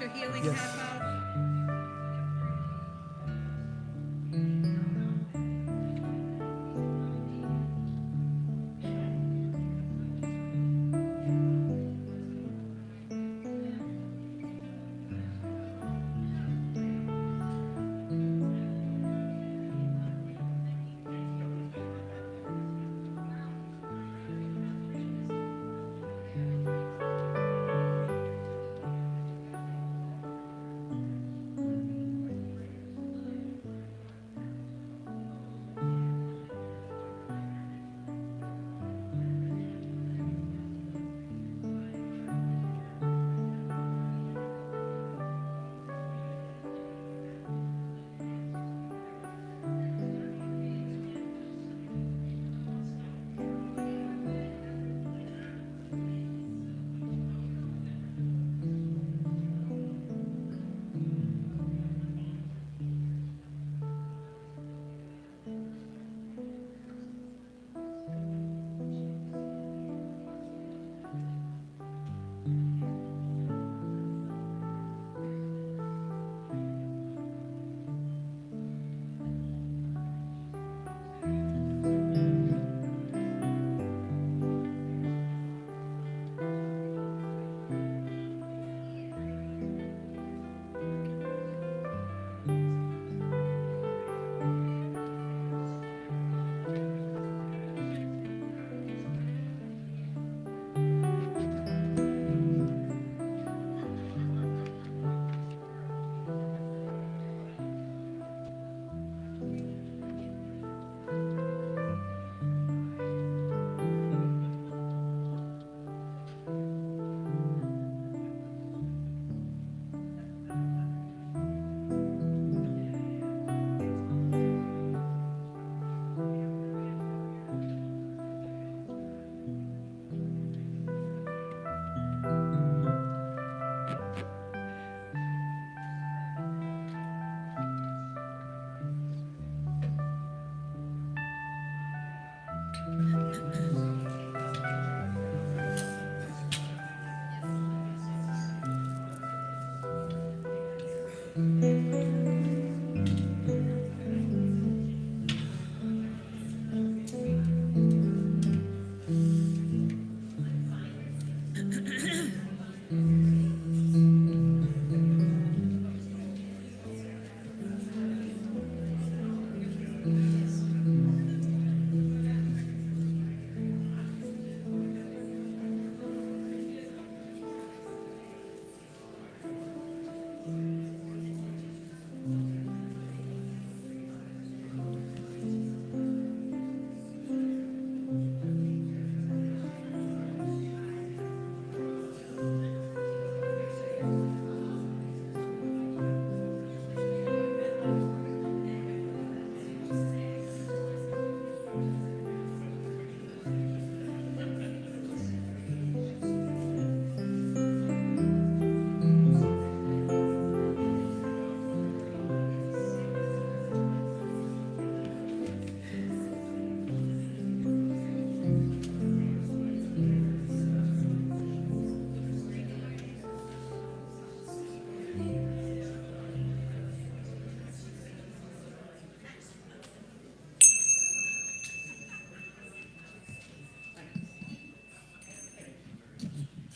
your healing Yes. half out?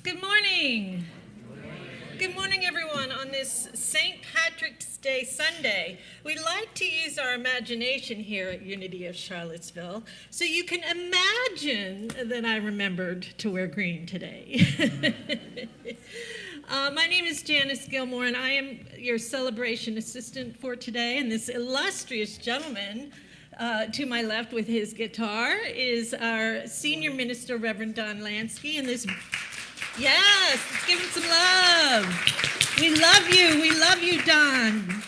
Good morning. Good morning, everyone. On this St. Patrick's Day Sunday, we like to use our imagination here at Unity of Charlottesville, so you can imagine that I remembered to wear green today. My name is Janice Gilmore, and I am your celebration assistant for today. And this illustrious gentleman to my left with his guitar is our senior minister, Reverend Don Lansky, and this. Yes, let's give him some love. We love you, Don.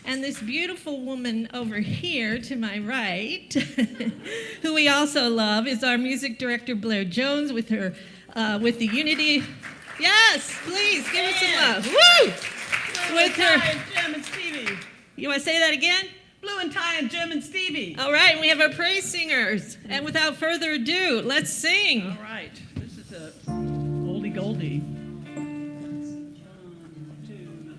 And this beautiful woman over here to my right, who we also love, is our music director, Blair Jones, with her, with the Unity. Yes, please, give us some love. Woo! With her. Jim and Stevie. You want to say that again? Blue and Tie and Jim and Stevie. All right, and we have our praise singers. And without further ado, let's sing. All right, this is a oldie goldie. 1, 2.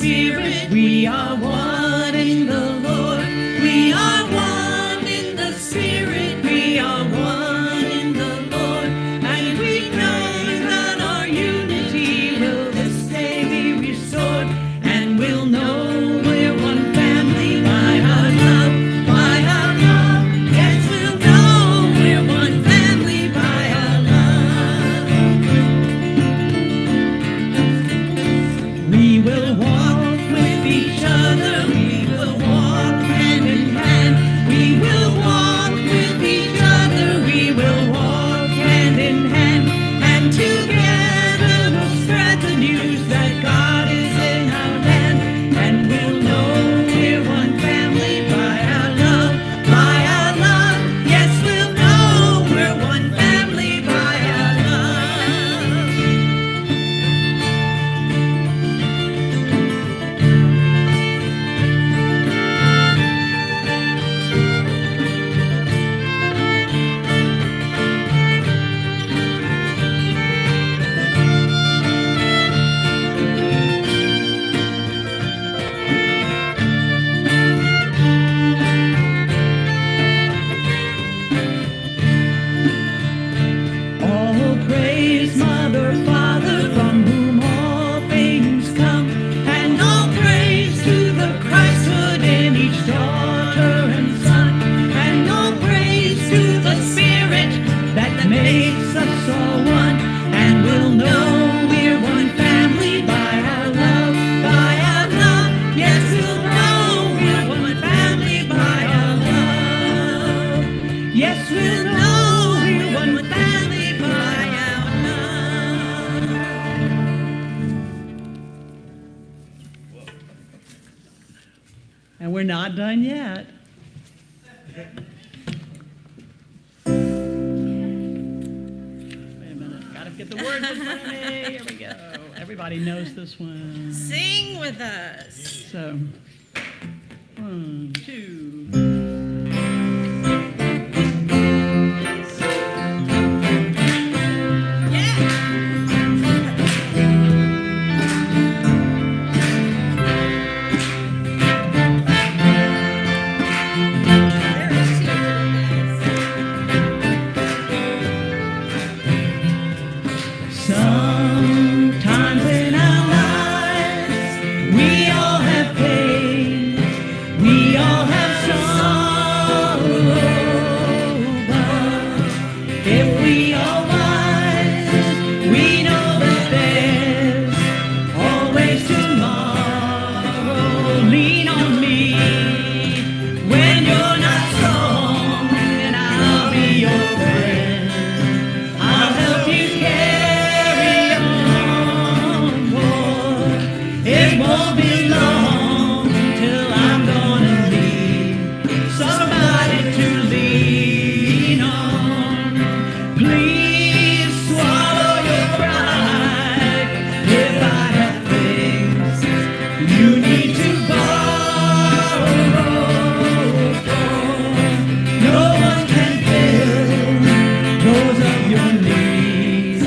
Spirit. We are one in the Lord. We are one in the Spirit. We are one in the Lord. And we know that our unity will this day be restored. And we'll know we're one family by our love, by our love. Yes, we'll know we're one family by our love. We will walk with each other. We will walk hand in hand. We will walk with each other. We will walk hand in hand. And together we'll spread the news that God is in our land. And we'll know we're one family by our love, by our love. Yes, we'll know we're one family by our love. All praise, Mother, Father, from whom all things come, and all praise to the Christhood in each daughter and son, and all praise to the Spirit that makes us all one, and we'll know we're one family by our love, by our love. Yes, we'll know we're one family by our love. Yes, we'll know we're one family by our love. And we're not done yet. Wait a minute, gotta get the words in front of me. Here we go. Everybody knows this one. Sing with us. So, 1, 2. Sometimes in our lives, we all have pain, we all have sorrow, but if we are wise, we know that there's always tomorrow. Lean on me when you're not strong, and I'll be your friend. I'll help you carry on, boy. It won't be long till I'm gonna need somebody to lean on. Please swallow your pride if I have things you need to borrow. No one can fill those of your needs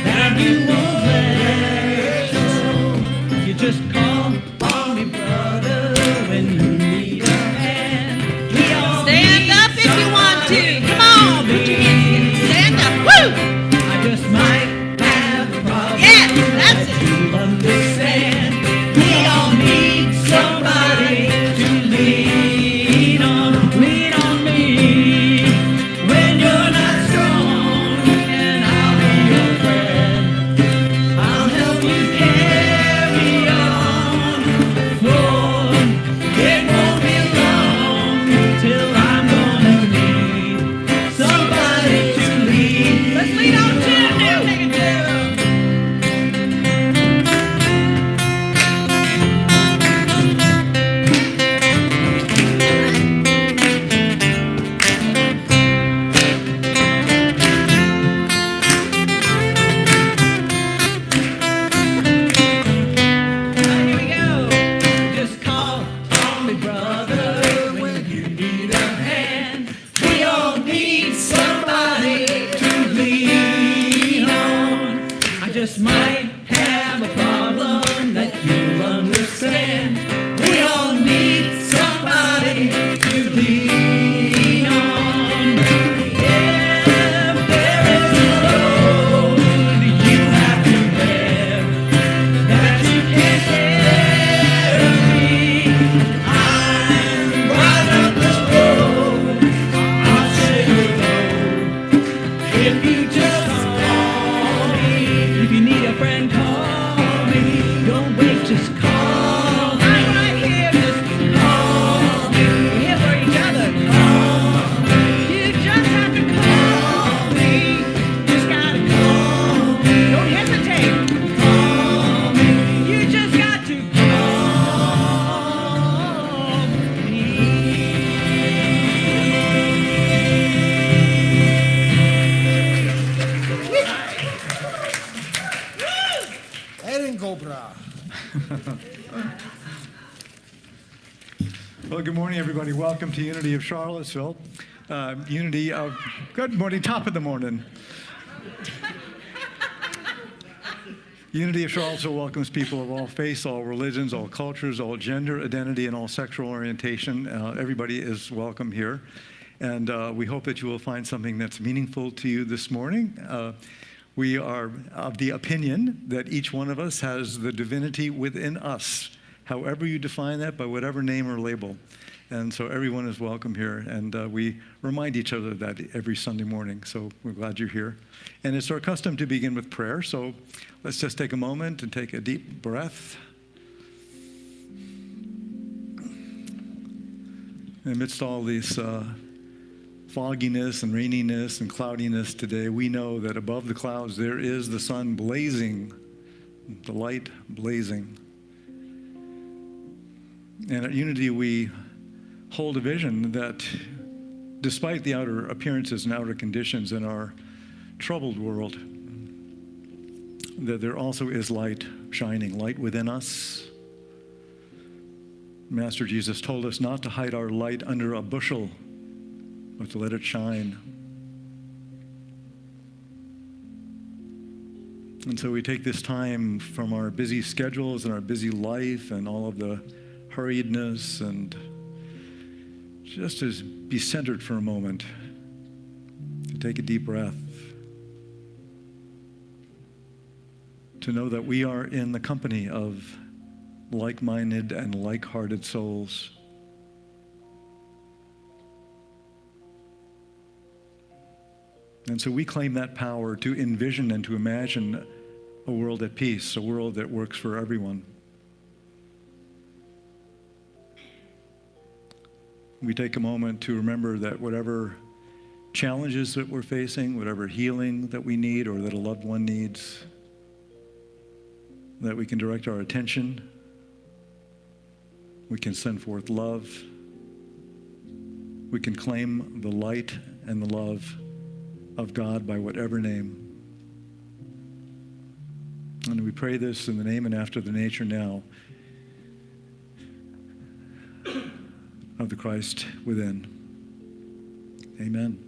that you won't let show. You just call on me, brother, when you need a hand. We all Stand need up if you want to. somebody Come on, put your hands together. Stand up. Woo! I just might have a problem. Yes, that's it. You understand? We all need somebody to lean on. Lean on me when you're not strong, and I'll be your friend. I'll help you carry on. For it won't be long till I'm gonna need somebody to lean. Let's lean on Jim now. Take it, Jim. Here we go. Just call on me, brother, when you need a hand. We all need somebody to lean on. I just might have a problem that you'll understand. Bingo, brah. Well, good morning, everybody. Welcome to Unity of Charlottesville. Good morning, top of the morning. Unity of Charlottesville welcomes people of all faiths, all religions, all cultures, all gender identity, and all sexual orientation. Everybody is welcome here. And we hope that you will find something that's meaningful to you this morning. We are of the opinion that each one of us has the divinity within us, however you define that, by whatever name or label. And so everyone is welcome here. And we remind each other of that every Sunday morning. So we're glad you're here. And it's our custom to begin with prayer. So let's just take a moment and take a deep breath. Amidst all these fogginess and raininess and cloudiness today, we know that above the clouds there is the sun blazing, the light blazing. And at Unity we hold a vision that despite the outer appearances and outer conditions in our troubled world, that there also is light shining, light within us. Master Jesus told us not to hide our light under a bushel, but to let it shine. And so we take this time from our busy schedules and our busy life and all of the hurriedness and just to be centered for a moment, to take a deep breath, to know that we are in the company of like-minded and like-hearted souls. And so we claim that power to envision and to imagine a world at peace, a world that works for everyone. We take a moment to remember that whatever challenges that we're facing, whatever healing that we need or that a loved one needs, that we can direct our attention, we can send forth love, we can claim the light and the love of God by whatever name. And we pray this in the name and after the nature now of the Christ within. Amen.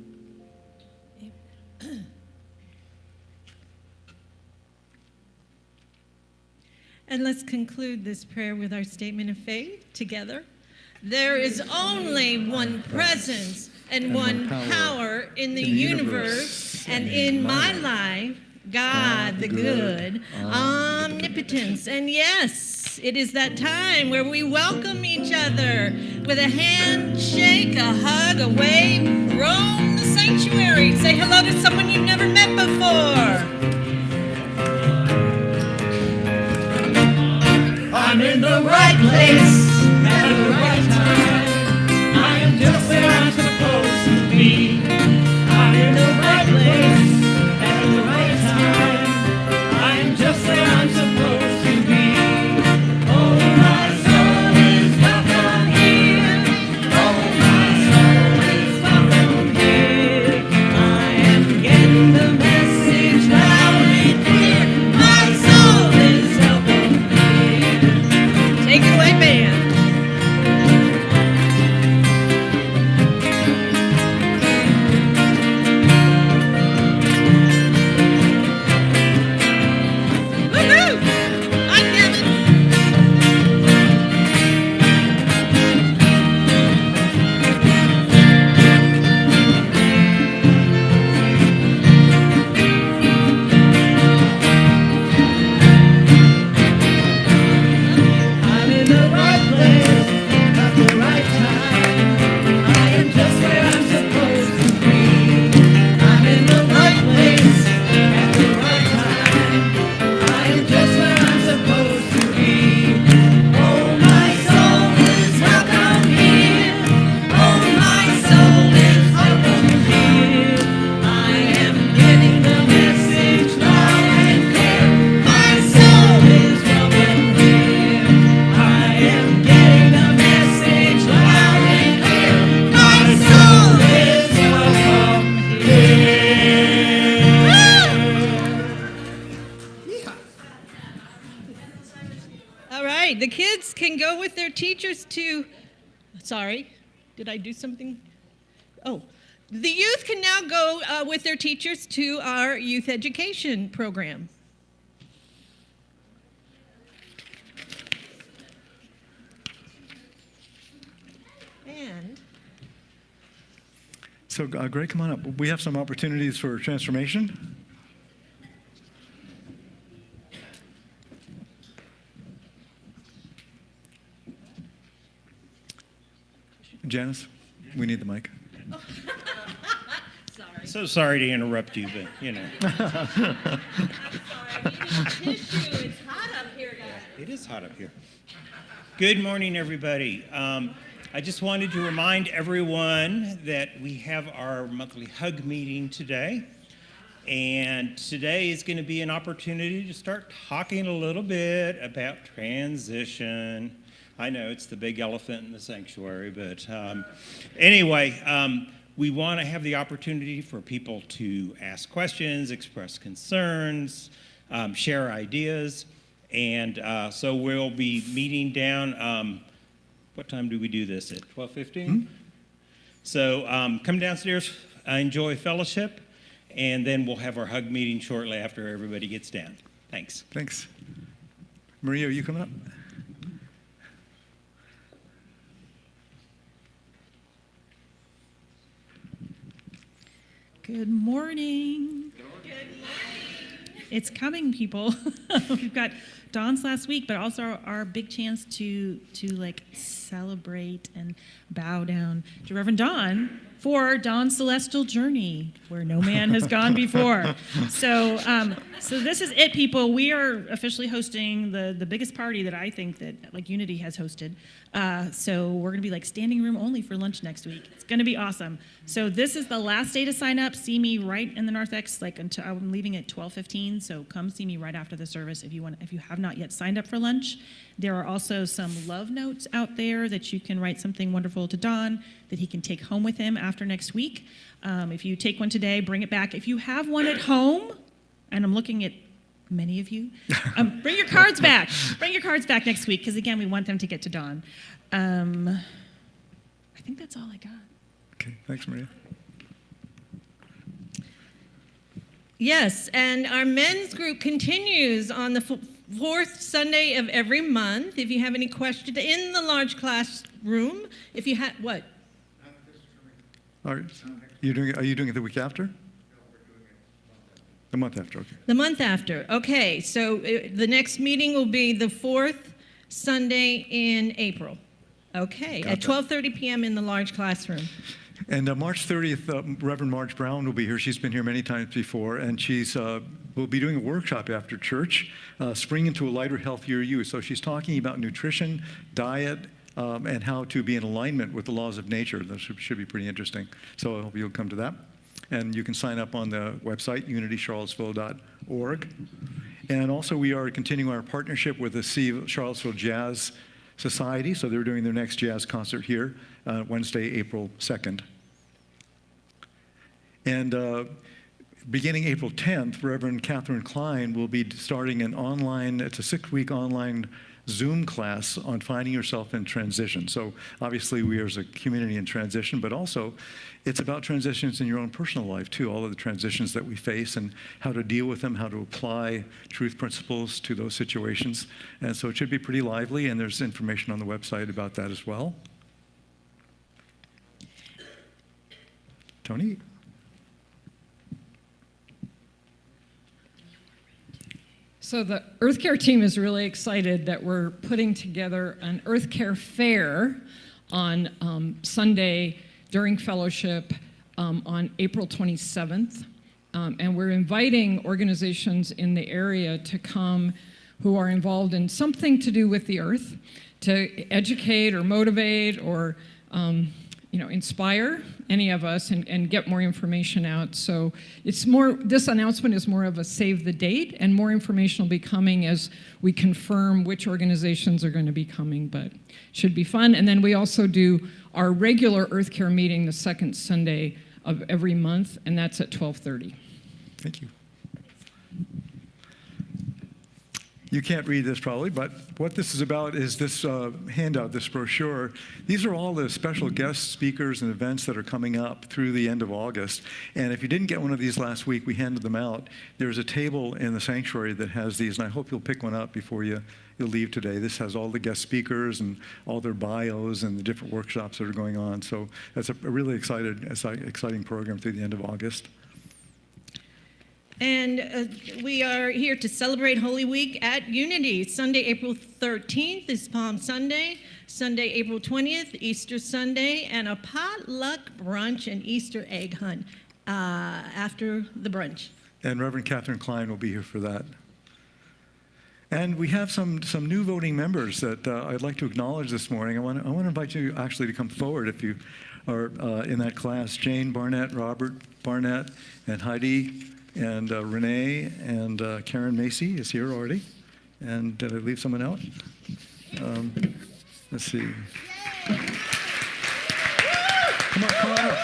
And let's conclude this prayer with our statement of faith together. There is only one presence and one power in the universe and in my life, God the good, omnipotence. And yes, it is that time where we welcome each other with a handshake, a hug, a wave, roam the sanctuary, say hello to someone you've never met before. I'm in the right place at the right time. I am just where I'm supposed to be. I'm in the right place at the right time. I am just where I'm supposed to be. Oh, my soul is welcome here. Oh, my soul is welcome here. I am getting the message loud and clear. My soul is welcome here. Take it away, band. right, the kids can go with their teachers to, sorry, did I do something? Oh, the youth can now go with their teachers to our youth education program. And So, Greg, come on up. We have some opportunities for transformation. Janice, we need the mic. sorry. So sorry to interrupt you, but you know. Sorry, we need tissue. It's hot up here, guys. It is hot up here. Good morning, everybody. I just wanted to remind everyone that we have our monthly hug meeting today. And today is going to be an opportunity to start talking a little bit about transition. I know it's the big elephant in the sanctuary, but anyway, we want to have the opportunity for people to ask questions, express concerns, share ideas. And so we'll be meeting down, what time do we do this at, 12:15? Mm-hmm. So come downstairs, enjoy fellowship, and then we'll have our hug meeting shortly after everybody gets down. Thanks. Thanks. Maria, are you coming up? Good morning. It's coming, people. We've got Don's last week, but also our big chance to like celebrate and bow down to Reverend Don for Don's celestial journey, where no man has gone before. So this is it, people. We are officially hosting the biggest party that I think that like Unity has hosted. So we're gonna be like standing room only for lunch next week. It's gonna be awesome. So this is the last day to sign up. See me right in the narthex, like until I'm leaving at 12:15. So come see me right after the service if you have not yet signed up for lunch. There are also some love notes out there that you can write something wonderful to Don that he can take home with him after next week. If you take one today, bring it back. If you have one at home, and I'm looking at many of you, bring your cards back. Bring your cards back next week, because again, we want them to get to Don. I think that's all I got. Okay, thanks, Maria. Yes, and our men's group continues on the fourth Sunday of every month. If you have any questions in the large classroom, if you have what? All right. Are you doing it the week after? The month after, okay. The month after. Okay, so the next meeting will be the fourth Sunday in April. Okay, at 12:30 p.m. in the large classroom. And March 30th, Reverend Marge Brown will be here. She's been here many times before, and she's will be doing a workshop after church, Spring into a Lighter, Healthier You. So she's talking about nutrition, diet, and how to be in alignment with the laws of nature. That should be pretty interesting. So I hope you'll come to that. And you can sign up on the website, unitycharlottesville.org. And also we are continuing our partnership with the Charlottesville Jazz Society. So they're doing their next jazz concert here Wednesday, April 2nd. And beginning April 10th, Reverend Catherine Klein will be starting it's a 6-week online Zoom class on finding yourself in transition. So obviously we are as a community in transition, but also it's about transitions in your own personal life too, all of the transitions that we face and how to deal with them, how to apply truth principles to those situations. And so it should be pretty lively, and there's information on the website about that as well. Tony? So the Earth Care team is really excited that we're putting together an Earth Care fair on Sunday during fellowship on April 27th. And we're inviting organizations in the area to come who are involved in something to do with the earth, to educate or motivate or inspire any of us and get more information out. So this announcement is more of a save the date, and more information will be coming as we confirm which organizations are going to be coming, but should be fun. And then we also do our regular Earth Care meeting the second Sunday of every month, and that's at 12:30. Thank you. You can't read this probably, but what this is about is this handout, this brochure. These are all the special guest speakers and events that are coming up through the end of August. And if you didn't get one of these last week, we handed them out. There's a table in the sanctuary that has these, and I hope you'll pick one up before you'll leave today. This has all the guest speakers and all their bios and the different workshops that are going on. So that's a really exciting program through the end of August. And we are here to celebrate Holy Week at Unity. Sunday, April 13th is Palm Sunday. Sunday, April 20th, Easter Sunday, and a potluck brunch and Easter egg hunt after the brunch. And Reverend Catherine Klein will be here for that. And we have some new voting members that I'd like to acknowledge this morning. I want to invite you actually to come forward if you are in that class. Jane Barnett, Robert Barnett, and Heidi, and Renee, and Karen Macy is here already. And did I leave someone out? Let's see. Come on up.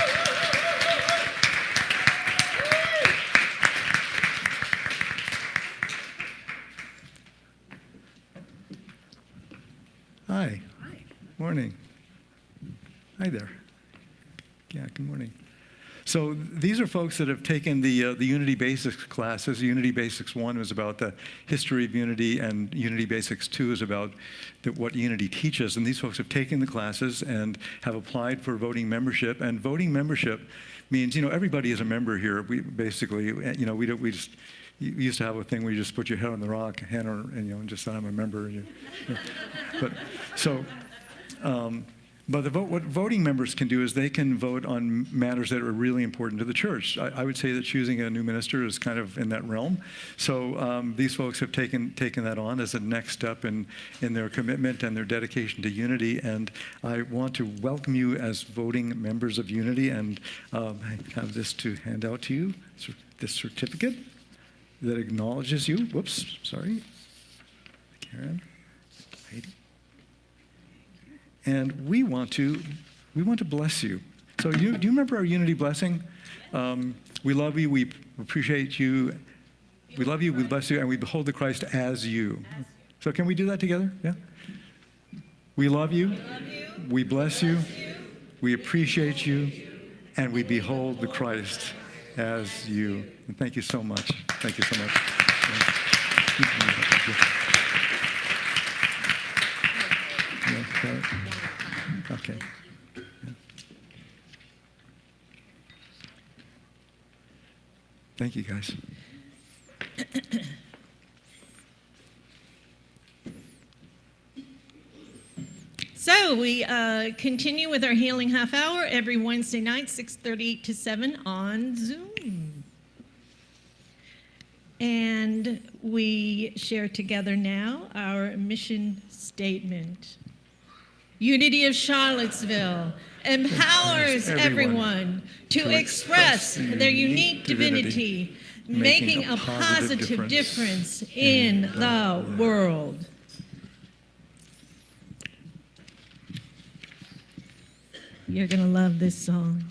Hi. Hi. Morning. Hi there. Yeah, good morning. So these are folks that have taken the Unity Basics classes. Unity Basics 1 was about the history of Unity, and Unity Basics 2 is about what Unity teaches. And these folks have taken the classes and have applied for voting membership. And voting membership means, everybody is a member here. We basically, we used to have a thing where you just put your head on the rock, and just said, I'm a member. But what voting members can do is they can vote on matters that are really important to the church. I would say that choosing a new minister is kind of in that realm. So these folks have taken that on as a next step in their commitment and their dedication to Unity. And I want to welcome you as voting members of Unity. And I have this to hand out to you, this certificate that acknowledges you. Whoops, sorry. Karen, Heidi. And we want to bless you. So do you remember our Unity blessing? We love you, we appreciate you, we love you, we bless you, and we behold the Christ as you. So can we do that together? Yeah? We love you, we bless you, we appreciate you, and we behold the Christ as you. And thank you so much. Thank you so much. Okay. Thank you, guys. So we continue with our healing half hour every Wednesday night, 6:30 to 7 on Zoom. And we share together now our mission statement. Unity of Charlottesville empowers everyone to express their unique divinity, making a positive difference in the world. You're going to love this song.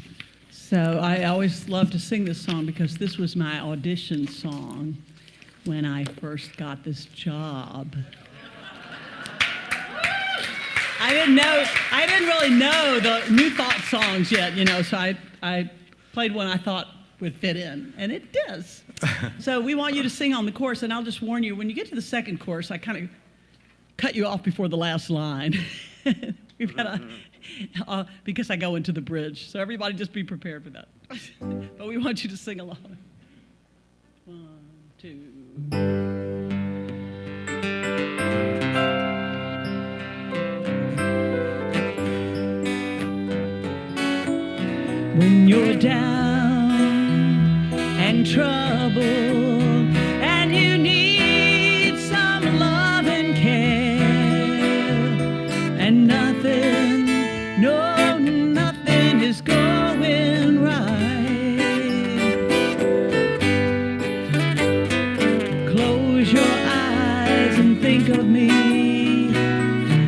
So I always love to sing this song because this was my audition song when I first got this job. I didn't really know the New Thought songs yet, so I played one I thought would fit in, and it does. So we want you to sing on the chorus, and I'll just warn you, when you get to the second chorus, I kind of cut you off before the last line. We've got because I go into the bridge, so everybody just be prepared for that. But we want you to sing along. 1, 2. When you're down and troubled and you need some love and care and nothing is going right, close your eyes and think of me,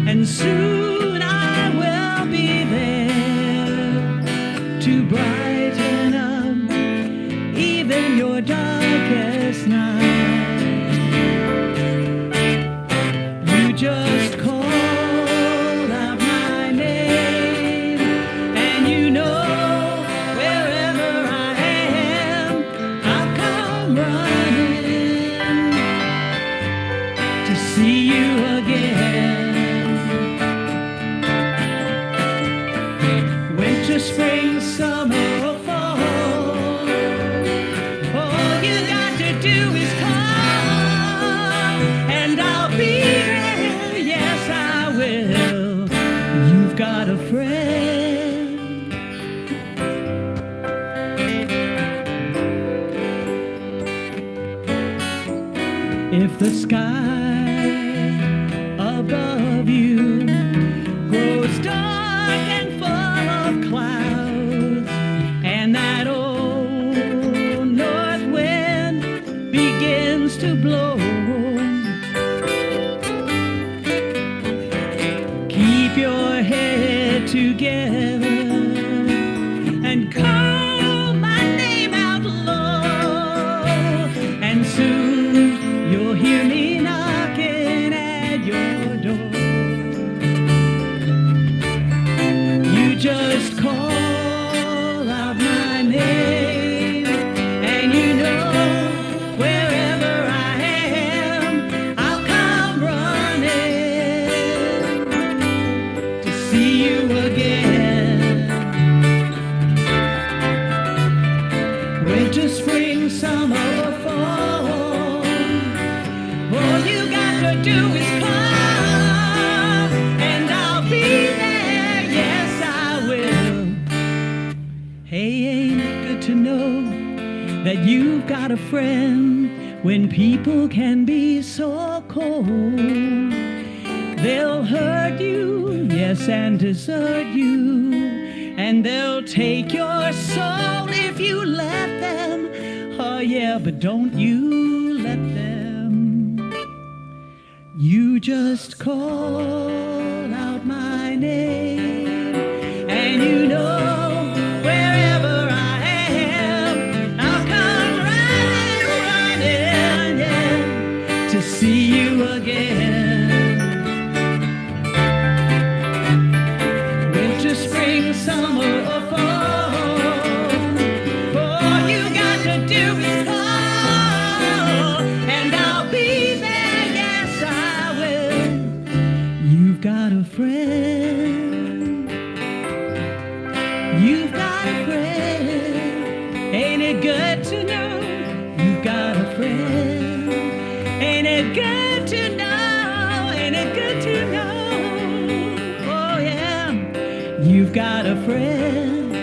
and soon I will be there to brighten up even your darkest see you again. Winter, spring, summer, or fall, all you got to do is call, and I'll be there. Yes, I will. You've got a friend. If the sky above you grows dark and full of clouds, and that old north wind begins to blow, keep your head together and call my name out low, and soon you'll hear me knocking at your door. You just call out my name, and you know wherever I am, I'll come running to see you again. Winter, spring, summer, or fall, all you got to do is call, and I'll be there. Yes, I will. Hey, ain't it good to know that you've got a friend when people can be so cold? They'll hurt you, yes, and desert you, and they'll take your soul if you let them. Oh, yeah, but don't you let them. You just call out my name, and you know wherever I am, I'll come running, yeah, to see you again. Winter, spring, summer, or fall, all you got to do is call, and I'll be there. You've got a friend. You've got a friend. Ain't it good to know you've got a friend? Ain't it good to know? Ain't it good to know? Oh yeah, you've got a friend.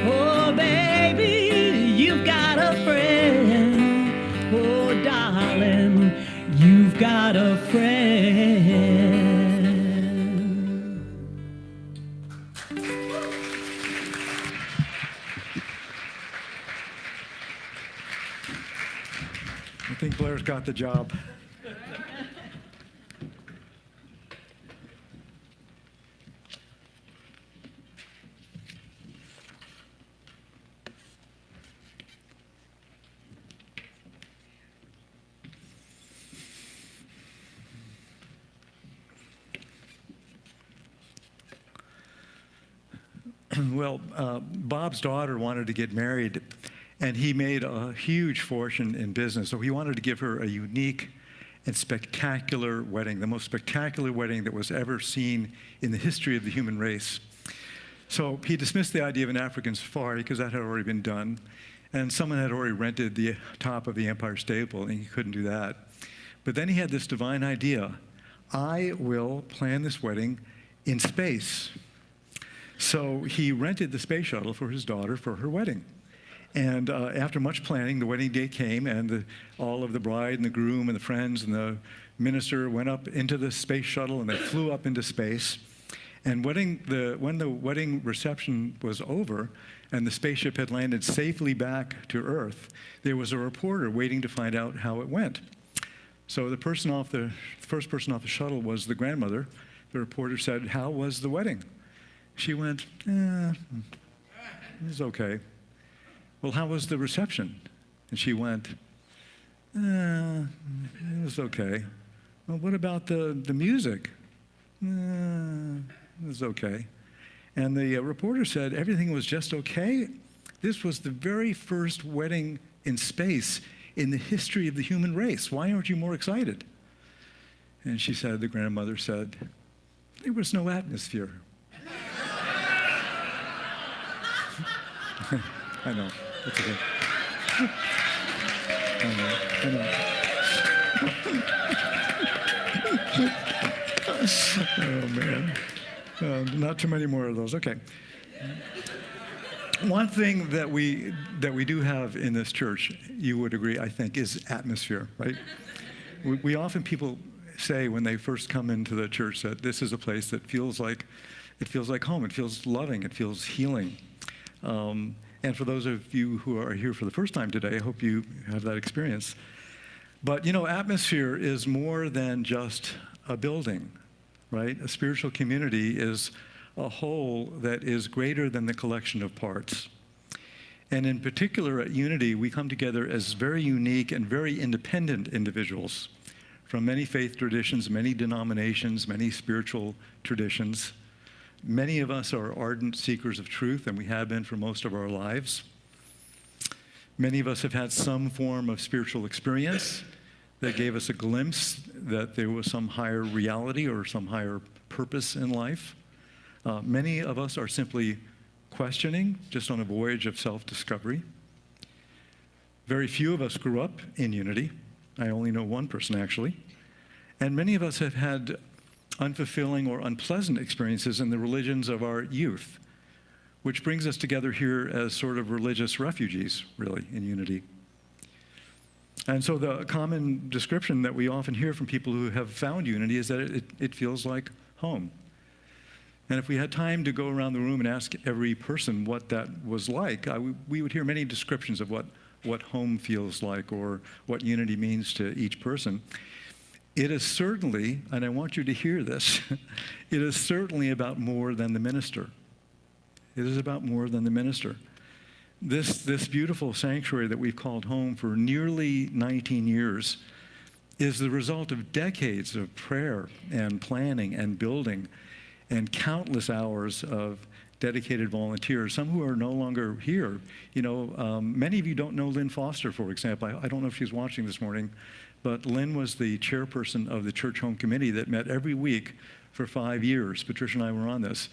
Oh baby, you've got a friend. Oh darling, you've got a friend. I think Blair's got the job. Well, Bob's daughter wanted to get married, and he made a huge fortune in business. So he wanted to give her a unique and spectacular wedding, the most spectacular wedding that was ever seen in the history of the human race. So he dismissed the idea of an African safari because that had already been done, and someone had already rented the top of the Empire State Building. He couldn't do that. But then he had this divine idea: I will plan this wedding in space. So he rented the space shuttle for his daughter for her wedding. And after much planning, the wedding day came, and all of the bride and the groom and the friends and the minister went up into the space shuttle, and they flew up into space. And when the wedding reception was over and the spaceship had landed safely back to Earth, there was a reporter waiting to find out how it went. So the first person off the shuttle was the grandmother. The reporter said, "How was the wedding?" She went, "It was okay." "Well, how was the reception?" And she went, "It was okay." "Well, what about the music?" "It was okay." And the reporter said, "Everything was just okay?" This was the very first wedding in space in the history of the human race. Why aren't you more excited? And she said, the grandmother said, there was no atmosphere. I know, that's okay. I know. Oh, man. Not too many more of those. Okay. One thing that we do have in this church, you would agree, I think, is atmosphere, right? We often, people say when they first come into the church that this is a place that feels like home. It feels loving. It feels healing. And for those of you who are here for the first time today, I hope you have that experience. But, atmosphere is more than just a building, right? A spiritual community is a whole that is greater than the collection of parts. And in particular, at Unity, we come together as very unique and very independent individuals from many faith traditions, many denominations, many spiritual traditions. Many of us are ardent seekers of truth, and we have been for most of our lives. Many of us have had some form of spiritual experience that gave us a glimpse that there was some higher reality or some higher purpose in life. Many of us are simply questioning, just on a voyage of self-discovery. Very few of us grew up in Unity. I only know one person, actually. And many of us have had unfulfilling or unpleasant experiences in the religions of our youth, which brings us together here as sort of religious refugees, really, in Unity. And so the common description that we often hear from people who have found Unity is that it feels like home. And if we had time to go around the room and ask every person what that was like, we would hear many descriptions of what home feels like or what Unity means to each person. It is certainly, and I want you to hear this, it is certainly about more than the minister. It is about more than the minister. This beautiful sanctuary that we've called home for nearly 19 years is the result of decades of prayer and planning and building and countless hours of dedicated volunteers, some who are no longer here. Many of you don't know Lynn Foster, for example. I don't know if she's watching this morning, but Lynn was the chairperson of the church home committee that met every week for 5 years. Patricia and I were on this.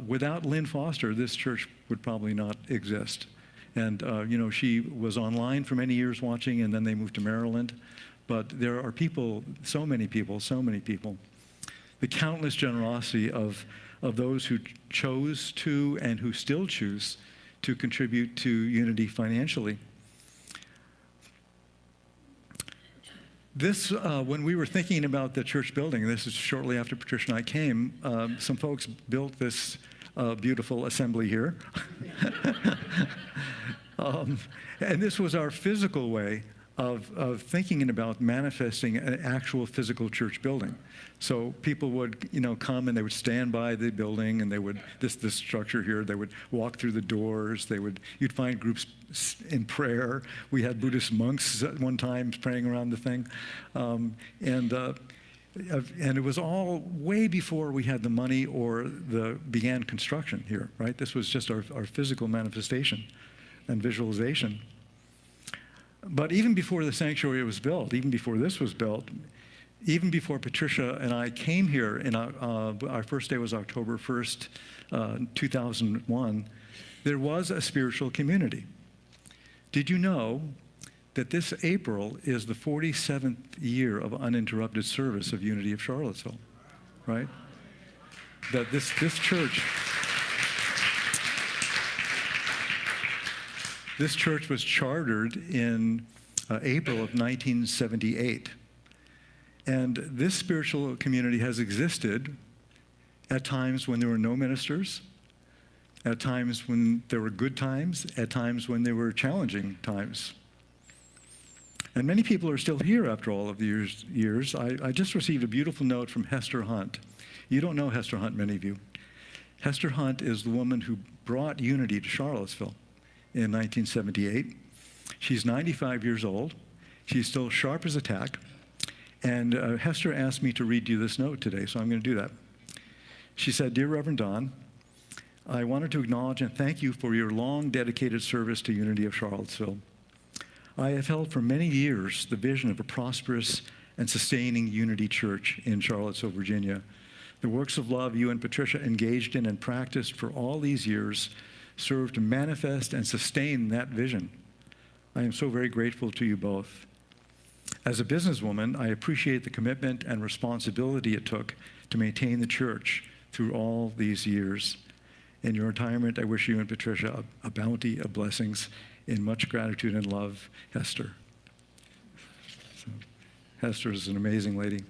Without Lynn Foster, this church would probably not exist. And, she was online for many years watching, and then they moved to Maryland. But there are people, so many people, the countless generosity of those who chose to and who still choose to contribute to Unity financially. This, when we were thinking about the church building, this is shortly after Patricia and I came, some folks built this beautiful assembly here. And this was our physical way of thinking about manifesting an actual physical church building. So people would, come and they would stand by the building, and they would, this structure here, they would walk through the doors, you'd find groups in prayer. We had Buddhist monks at one time praying around the thing. And it was all way before we had the money or began construction here, right? This was just our physical manifestation and visualization. But even before the sanctuary was built, even before this was built, even before Patricia and I came here, our first day was October 1st, 2001, there was a spiritual community. Did you know that this April is the 47th year of uninterrupted service of Unity of Charlottesville, right? That this church... This church was chartered in April of 1978. And this spiritual community has existed at times when there were no ministers, at times when there were good times, at times when there were challenging times. And many people are still here after all of the years. I just received a beautiful note from Hester Hunt. You don't know Hester Hunt, many of you. Hester Hunt is the woman who brought Unity to Charlottesville in 1978. She's 95 years old. She's still sharp as a tack. And Hester asked me to read you this note today, so I'm going to do that. She said, "Dear Reverend Don, I wanted to acknowledge and thank you for your long dedicated service to Unity of Charlottesville. I have held for many years the vision of a prosperous and sustaining Unity Church in Charlottesville, Virginia. The works of love you and Patricia engaged in and practiced for all these years serve to manifest and sustain that vision. I am so very grateful to you both. As a businesswoman, I appreciate the commitment and responsibility it took to maintain the church through all these years. In your retirement, I wish you and Patricia a bounty of blessings. In much gratitude and love, Hester. So, Hester is an amazing lady.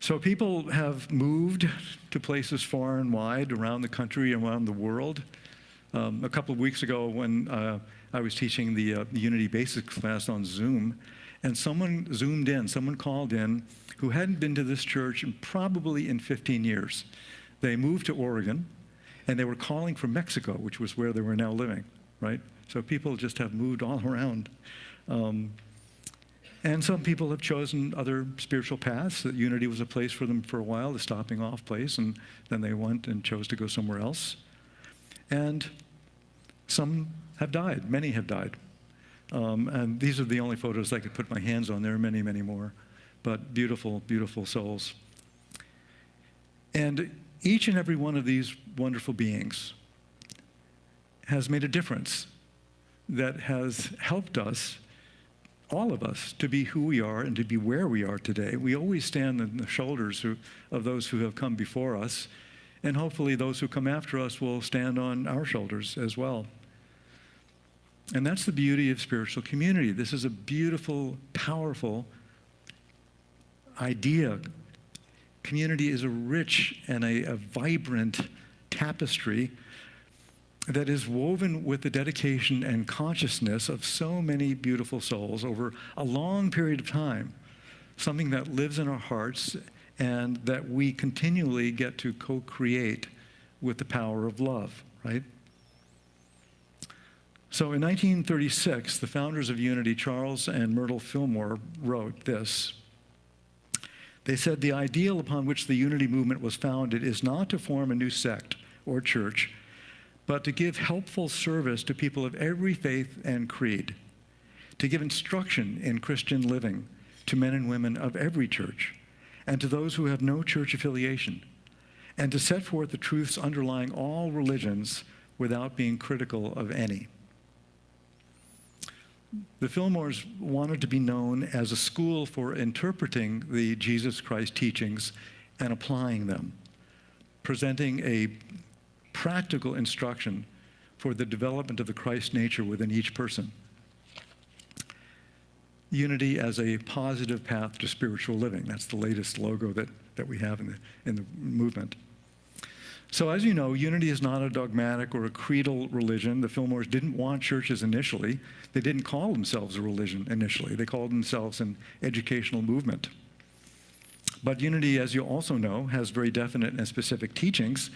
So people have moved to places far and wide around the country and around the world. A couple of weeks ago when I was teaching the Unity Basics class on Zoom, and someone Zoomed in, someone called in who hadn't been to this church probably in 15 years. They moved to Oregon, and they were calling from Mexico, which was where they were now living, right? So people just have moved all around. And some people have chosen other spiritual paths. That Unity was a place for them for a while, the stopping off place, and then they went and chose to go somewhere else. And some have died, many have died. And these are the only photos I could put my hands on. There are many, many more, but beautiful, beautiful souls. And each and every one of these wonderful beings has made a difference that has helped us, all of us, to be who we are and to be where we are today. We always stand on the shoulders of those who have come before us, and hopefully those who come after us will stand on our shoulders as well. And that's the beauty of spiritual community. This is a beautiful, powerful idea. Community is a rich and a vibrant tapestry that is woven with the dedication and consciousness of so many beautiful souls over a long period of time, something that lives in our hearts and that we continually get to co-create with the power of love, right? So in 1936, the founders of Unity, Charles and Myrtle Fillmore, wrote this. They said, "The ideal upon which the Unity movement was founded is not to form a new sect or church, but to give helpful service to people of every faith and creed, to give instruction in Christian living to men and women of every church, and to those who have no church affiliation, and to set forth the truths underlying all religions without being critical of any." The Fillmores wanted to be known as a school for interpreting the Jesus Christ teachings and applying them, presenting a practical instruction for the development of the Christ nature within each person. Unity as a positive path to spiritual living. That's the latest logo that we have in the movement. So as you know, Unity is not a dogmatic or a creedal religion. The Fillmores didn't want churches initially. They didn't call themselves a religion initially. They called themselves an educational movement. But Unity, as you also know, has very definite and specific teachings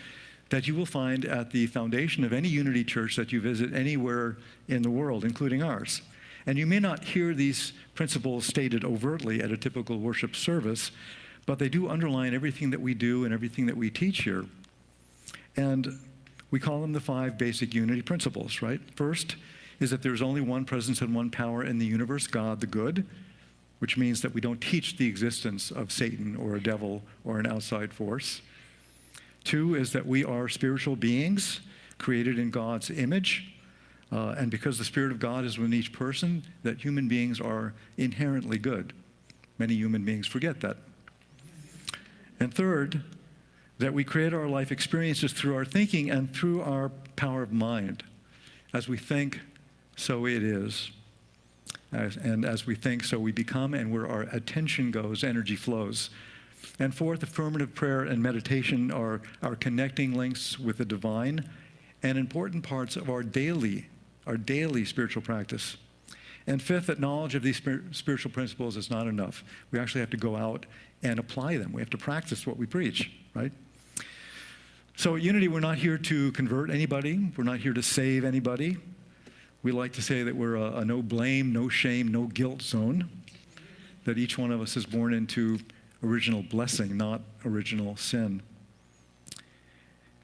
that you will find at the foundation of any Unity church that you visit anywhere in the world, including ours. And you may not hear these principles stated overtly at a typical worship service, but they do underline everything that we do and everything that we teach here. And we call them the 5 basic Unity principles, right? First is that there's only one presence and one power in the universe, God the good, which means that we don't teach the existence of Satan or a devil or an outside force. 2 is that we are spiritual beings created in God's image. And because the Spirit of God is within each person, that human beings are inherently good. Many human beings forget that. And third, that we create our life experiences through our thinking and through our power of mind. As we think, so it is. And as we think, so we become, and where our attention goes, energy flows. And fourth, affirmative prayer and meditation are our connecting links with the divine and important parts of our daily spiritual practice. And fifth, that knowledge of these spiritual principles is not enough. We actually have to go out and apply them. We have to practice what we preach, right? So at Unity, we're not here to convert anybody. We're not here to save anybody. We like to say that we're a no blame, no shame, no guilt zone, that each one of us is born into original blessing, not original sin.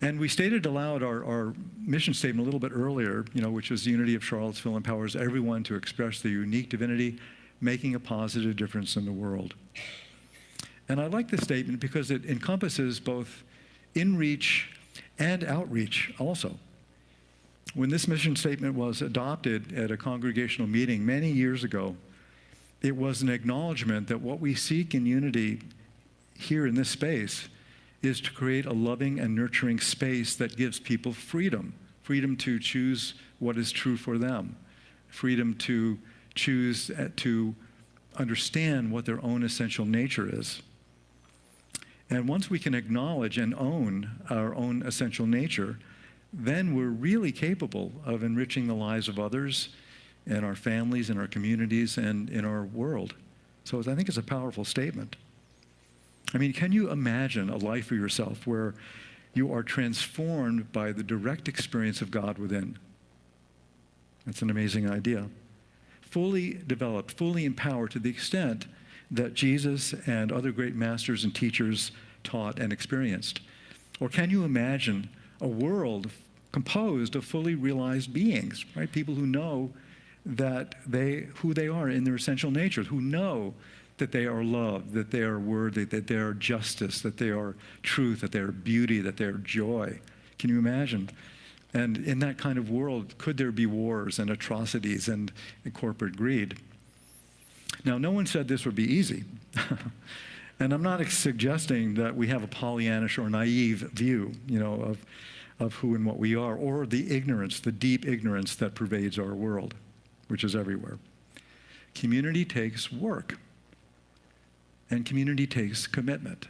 And we stated aloud our mission statement a little bit earlier, which was the Unity of Charlottesville empowers everyone to express their unique divinity, making a positive difference in the world. And I like this statement because it encompasses both in-reach and outreach also. When this mission statement was adopted at a congregational meeting many years ago, it was an acknowledgement that what we seek in unity here in this space is to create a loving and nurturing space that gives people freedom to choose what is true for them, freedom to choose to understand what their own essential nature is. And once we can acknowledge and own our own essential nature, then we're really capable of enriching the lives of others and our families and our communities and in our world. So I think it's a powerful statement. I mean, can you imagine a life for yourself where you are transformed by the direct experience of God within? That's an amazing idea. Fully developed, fully empowered to the extent that Jesus and other great masters and teachers taught and experienced. Or can you imagine a world composed of fully realized beings, right? People who know that who they are in their essential nature, who know that they are loved, that they are worthy, that they are justice, that they are truth, that they are beauty, that they are joy. Can you imagine? And in that kind of world, could there be wars and atrocities and corporate greed? Now, no one said this would be easy. And I'm not suggesting that we have a Pollyannish or naive view, of who and what we are, or the ignorance, the deep ignorance that pervades our world, which is everywhere. Community takes work. And community takes commitment.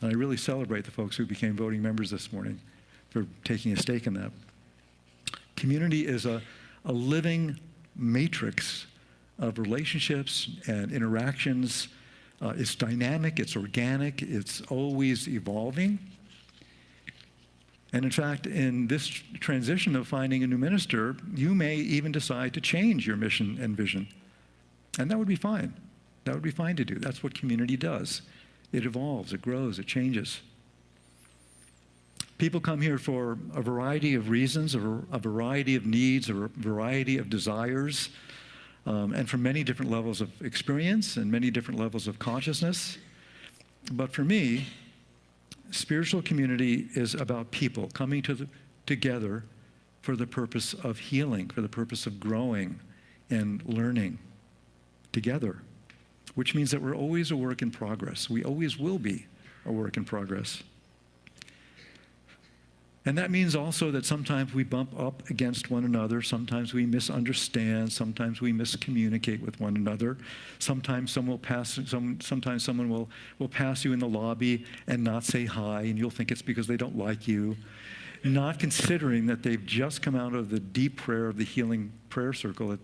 And I really celebrate the folks who became voting members this morning for taking a stake in that. Community is a living matrix of relationships and interactions. It's dynamic, it's organic, it's always evolving. And in fact, in this transition of finding a new minister, you may even decide to change your mission and vision. And that would be fine. That would be fine to do. That's what community does. It evolves, it grows, it changes. People come here for a variety of reasons, a variety of needs, a variety of desires, and from many different levels of experience and many different levels of consciousness. But for me, spiritual community is about people coming together for the purpose of healing, for the purpose of growing and learning together, which means that we're always a work in progress. We always will be a work in progress. And that means also that sometimes we bump up against one another, sometimes we misunderstand, sometimes we miscommunicate with one another. Sometimes someone will pass you in the lobby and not say hi, and you'll think it's because they don't like you, not considering that they've just come out of the deep prayer of the healing prayer circle,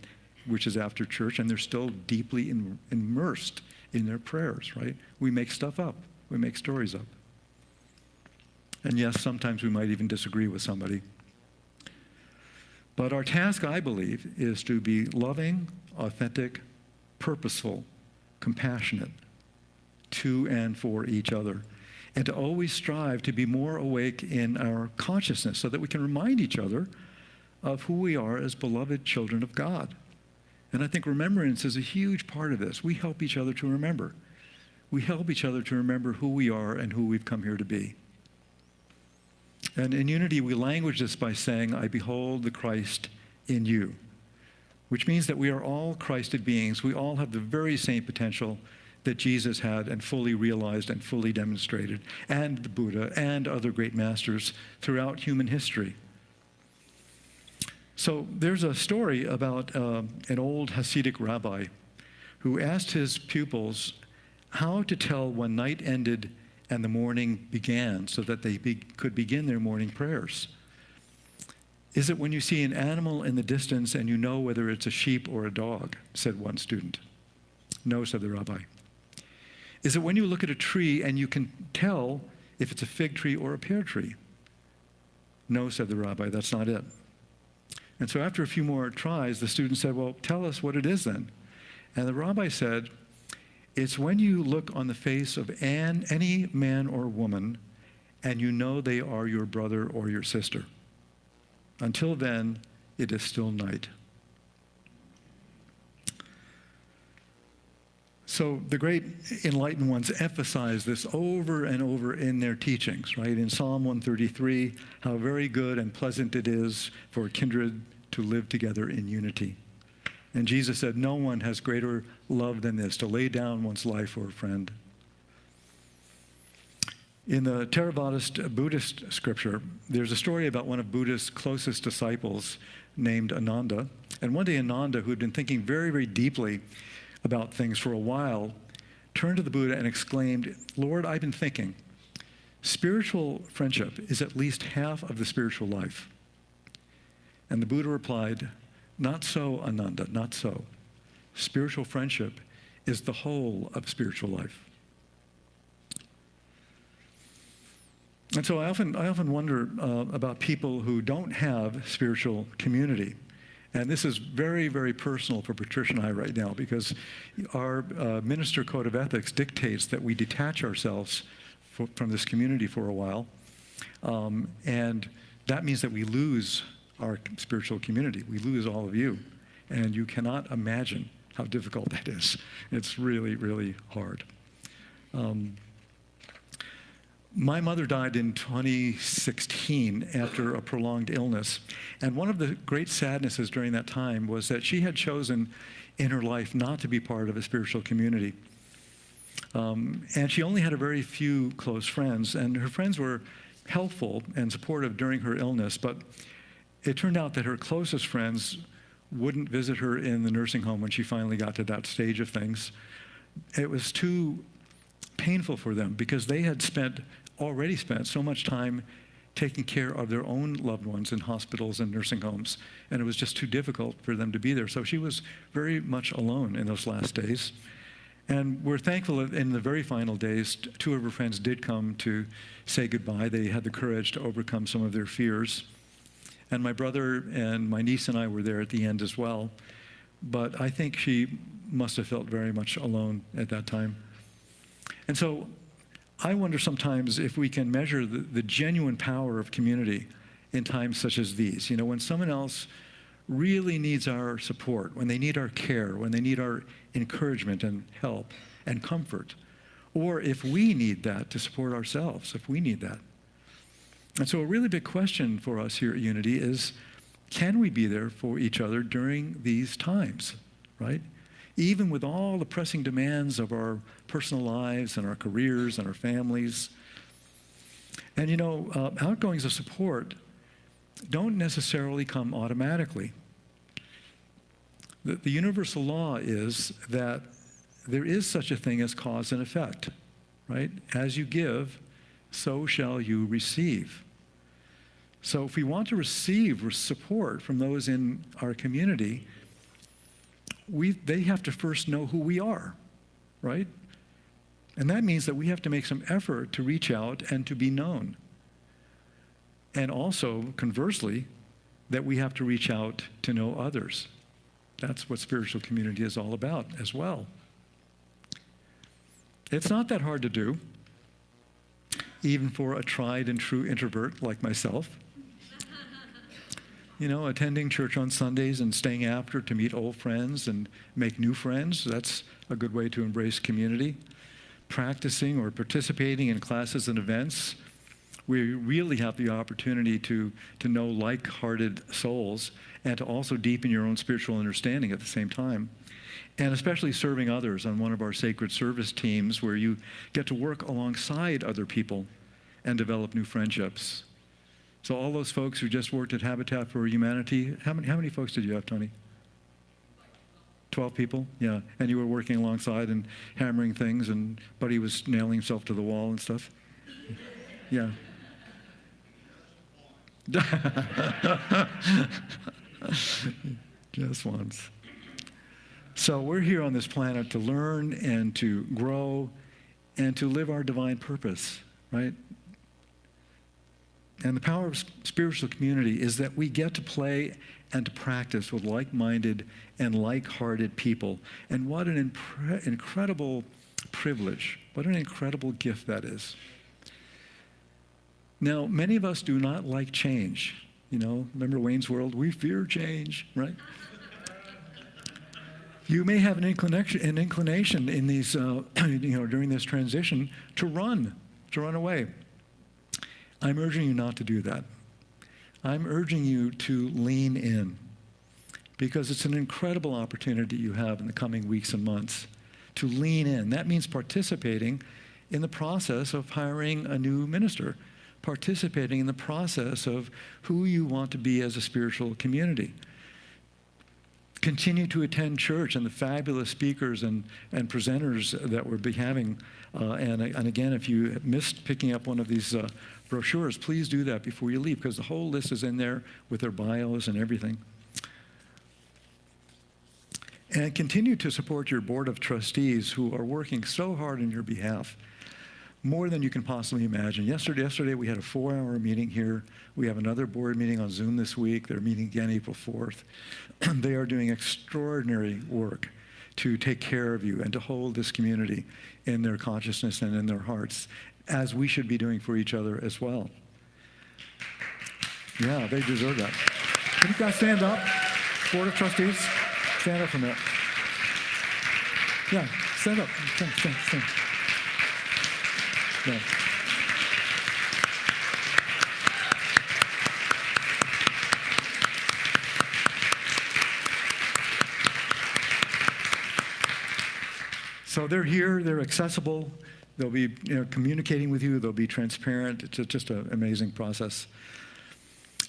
which is after church, and they're still deeply immersed in their prayers, right? We make stuff up. We make stories up. And yes, sometimes we might even disagree with somebody. But our task, I believe, is to be loving, authentic, purposeful, compassionate to and for each other, and to always strive to be more awake in our consciousness so that we can remind each other of who we are as beloved children of God. And I think remembrance is a huge part of this. We help each other to remember. We help each other to remember who we are and who we've come here to be. And in unity, we language this by saying, I behold the Christ in you, which means that we are all Christed beings. We all have the very same potential that Jesus had and fully realized and fully demonstrated, and the Buddha and other great masters throughout human history. So there's a story about an old Hasidic rabbi who asked his pupils how to tell when night ended and the morning began so that they could begin their morning prayers. Is it when you see an animal in the distance and you know whether it's a sheep or a dog? Said one student. No, said the rabbi. Is it when you look at a tree and you can tell if it's a fig tree or a pear tree? No, said the rabbi, that's not it. And so after a few more tries, the student said, well, tell us what it is then. And the rabbi said, it's when you look on the face of any man or woman and you know they are your brother or your sister. Until then, it is still night. So the great enlightened ones emphasize this over and over in their teachings, right? In Psalm 133, how very good and pleasant it is for kindred to live together in unity. And Jesus said, no one has greater love than this, to lay down one's life for a friend. In the Theravadist Buddhist scripture, there's a story about one of Buddha's closest disciples named Ananda. And one day Ananda, who had been thinking very, very deeply about things for a while, turned to the Buddha and exclaimed, Lord, I've been thinking, spiritual friendship is at least half of the spiritual life. And the Buddha replied, not so, Ananda, not so. Spiritual friendship is the whole of spiritual life. And so I often wonder about people who don't have spiritual community. And this is very, very personal for Patricia and I right now, because our minister code of ethics dictates that we detach ourselves from this community for a while. And that means that we lose our spiritual community. We lose all of you. And you cannot imagine how difficult that is. It's really, really hard. My mother died in 2016 after a prolonged illness. And one of the great sadnesses during that time was that she had chosen in her life not to be part of a spiritual community. And she only had a very few close friends. And her friends were helpful and supportive during her illness. But it turned out that her closest friends wouldn't visit her in the nursing home when she finally got to that stage of things. It was too painful for them because they had already spent so much time taking care of their own loved ones in hospitals and nursing homes, and it was just too difficult for them to be there. So she was very much alone in those last days. And we're thankful that in the very final days, two of her friends did come to say goodbye. They had the courage to overcome some of their fears. And my brother and my niece and I were there at the end as well. But I think she must have felt very much alone at that time. And so I wonder sometimes if we can measure the genuine power of community in times such as these. You know, when someone else really needs our support, when they need our care, when they need our encouragement and help and comfort, or if we need that to support ourselves, if we need that. And so a really big question for us here at Unity is, can we be there for each other during these times, right? Even with all the pressing demands of our personal lives and our careers and our families. And you know, outgoings of support don't necessarily come automatically. The universal law is that there is such a thing as cause and effect, right? As you give, so shall you receive. So if we want to receive support from those in our community, they have to first know who we are, right? And that means that we have to make some effort to reach out and to be known. And also, conversely, that we have to reach out to know others. That's what spiritual community is all about as well. It's not that hard to do, even for a tried and true introvert like myself. You know, attending church on Sundays and staying after to meet old friends and make new friends, that's a good way to embrace community. Practicing or participating in classes and events, we really have the opportunity to know like-hearted souls and to also deepen your own spiritual understanding at the same time. And especially serving others on one of our sacred service teams where you get to work alongside other people and develop new friendships. So all those folks who just worked at Habitat for Humanity, how many folks did you have, Tony? 12 people? Yeah. And you were working alongside and hammering things, and Buddy was nailing himself to the wall and stuff? Yeah. Just once. So we're here on this planet to learn and to grow and to live our divine purpose, right? And the power of spiritual community is that we get to play and to practice with like-minded and like-hearted people. And what an incredible privilege, what an incredible gift that is. Now, many of us do not like change. You know, remember Wayne's World? We fear change, right? You may have an inclination in these, during this transition to run away. I'm urging you not to do that. I'm urging you to lean in, because it's an incredible opportunity you have in the coming weeks and months to lean in. That means participating in the process of hiring a new minister, participating in the process of who you want to be as a spiritual community. Continue to attend church and the fabulous speakers and presenters that we'll be having. And again, if you missed picking up one of these brochures, please do that before you leave, because the whole list is in there with their bios and everything. And continue to support your board of trustees who are working so hard on your behalf, more than you can possibly imagine. Yesterday we had a 4-hour meeting here. We have another board meeting on Zoom this week. They're meeting again April 4th. They are doing extraordinary work to take care of you and to hold this community in their consciousness and in their hearts, as we should be doing for each other as well. Yeah, they deserve that. Can you guys stand up? Board of Trustees, stand up for a minute. Yeah, stand up. Stand. Yeah. So they're here, they're accessible, they'll be communicating with you, they'll be transparent. It's just an amazing process.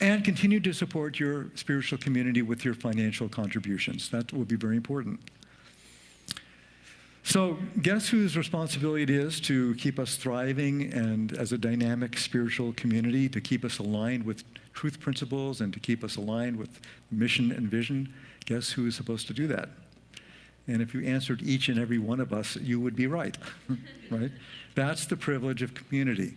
And continue to support your spiritual community with your financial contributions. That will be very important. So guess whose responsibility it is to keep us thriving and as a dynamic spiritual community, to keep us aligned with truth principles and to keep us aligned with mission and vision? Guess who is supposed to do that? And if you answered each and every one of us, you would be right, right? That's the privilege of community.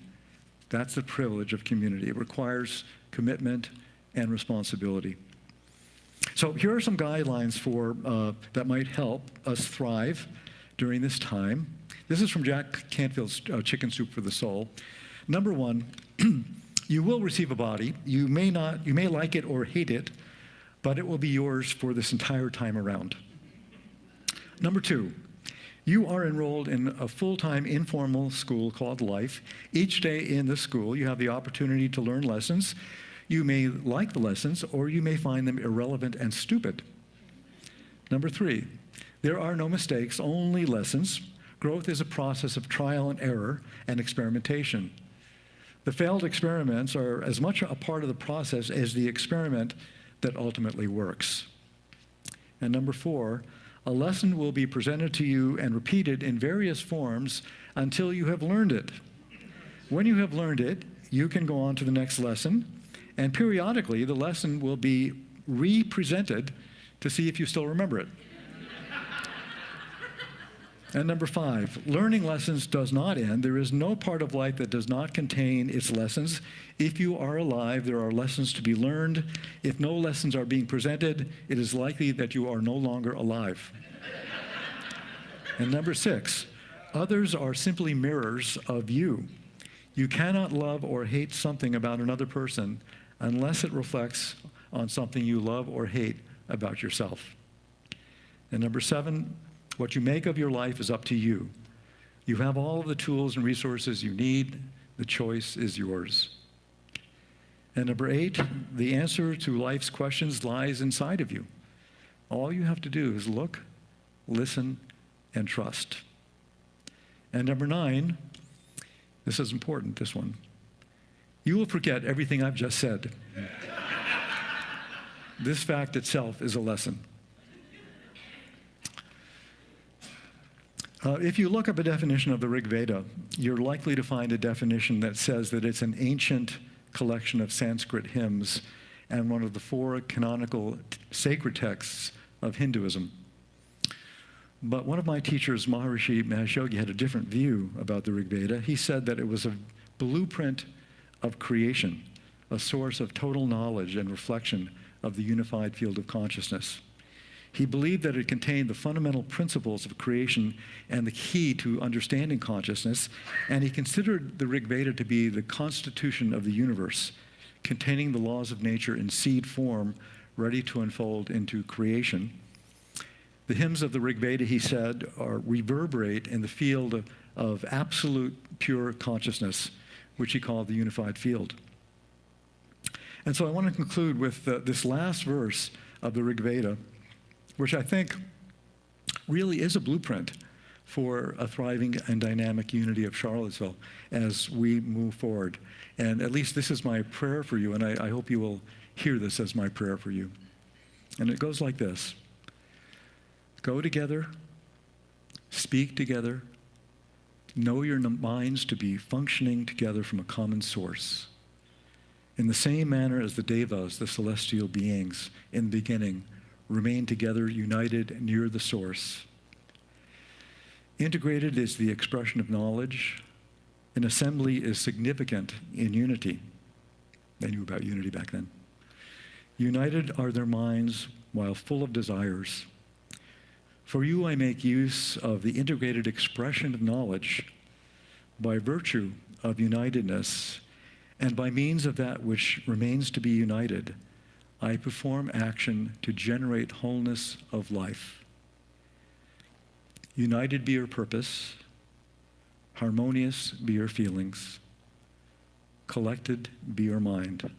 That's the privilege of community. It requires commitment and responsibility. So here are some guidelines that might help us thrive during this time. This is from Jack Canfield's Chicken Soup for the Soul. Number 1, you will receive a body. You may like it or hate it, but it will be yours for this entire time around. Number 2, you are enrolled in a full-time informal school called Life. Each day in the school, you have the opportunity to learn lessons. You may like the lessons, or you may find them irrelevant and stupid. Number 3, there are no mistakes, only lessons. Growth is a process of trial and error and experimentation. The failed experiments are as much a part of the process as the experiment that ultimately works. And number 4, a lesson will be presented to you and repeated in various forms until you have learned it. When you have learned it, you can go on to the next lesson, and periodically the lesson will be re-presented to see if you still remember it. And number 5, learning lessons does not end. There is no part of life that does not contain its lessons. If you are alive, there are lessons to be learned. If no lessons are being presented, it is likely that you are no longer alive. And number 6, others are simply mirrors of you. You cannot love or hate something about another person unless it reflects on something you love or hate about yourself. And number 7, what you make of your life is up to you. You have all of the tools and resources you need. The choice is yours. And number 8, the answer to life's questions lies inside of you. All you have to do is look, listen, and trust. And number 9, this is important, this one. You will forget everything I've just said. This fact itself is a lesson. If you look up a definition of the Rig Veda, you're likely to find a definition that says that it's an ancient collection of Sanskrit hymns and one of the 4 canonical sacred texts of Hinduism. But one of my teachers, Maharishi Mahesh Yogi, had a different view about the Rig Veda. He said that it was a blueprint of creation, a source of total knowledge and reflection of the unified field of consciousness. He believed that it contained the fundamental principles of creation and the key to understanding consciousness, and he considered the Rig Veda to be the constitution of the universe, containing the laws of nature in seed form, ready to unfold into creation. The hymns of the Rig Veda, he said, reverberate in the field of absolute pure consciousness, which he called the unified field. And so I want to conclude with this last verse of the Rig Veda, which I think really is a blueprint for a thriving and dynamic unity of Charlottesville as we move forward. And at least this is my prayer for you, and I hope you will hear this as my prayer for you. And it goes like this. Go together, speak together, know your minds to be functioning together from a common source. In the same manner as the devas, the celestial beings, in the beginning, remain together, united near the source. Integrated is the expression of knowledge. An assembly is significant in unity. They knew about unity back then. United are their minds while full of desires. For you I make use of the integrated expression of knowledge by virtue of unitedness, and by means of that which remains to be united, I perform action to generate wholeness of life. United be your purpose, harmonious be your feelings, collected be your mind,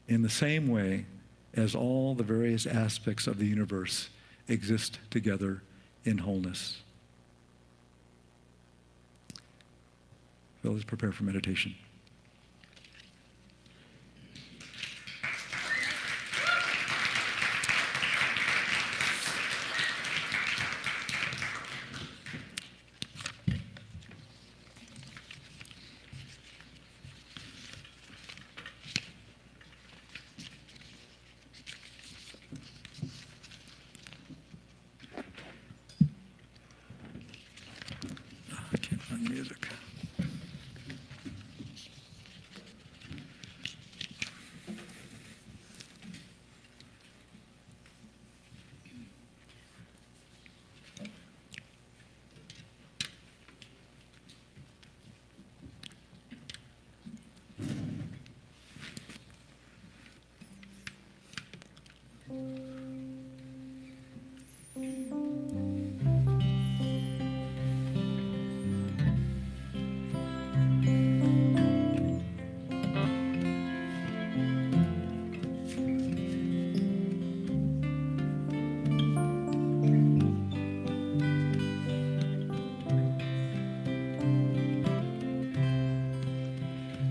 in the same way as all the various aspects of the universe exist together in wholeness. So let's prepare for meditation. I can't find music.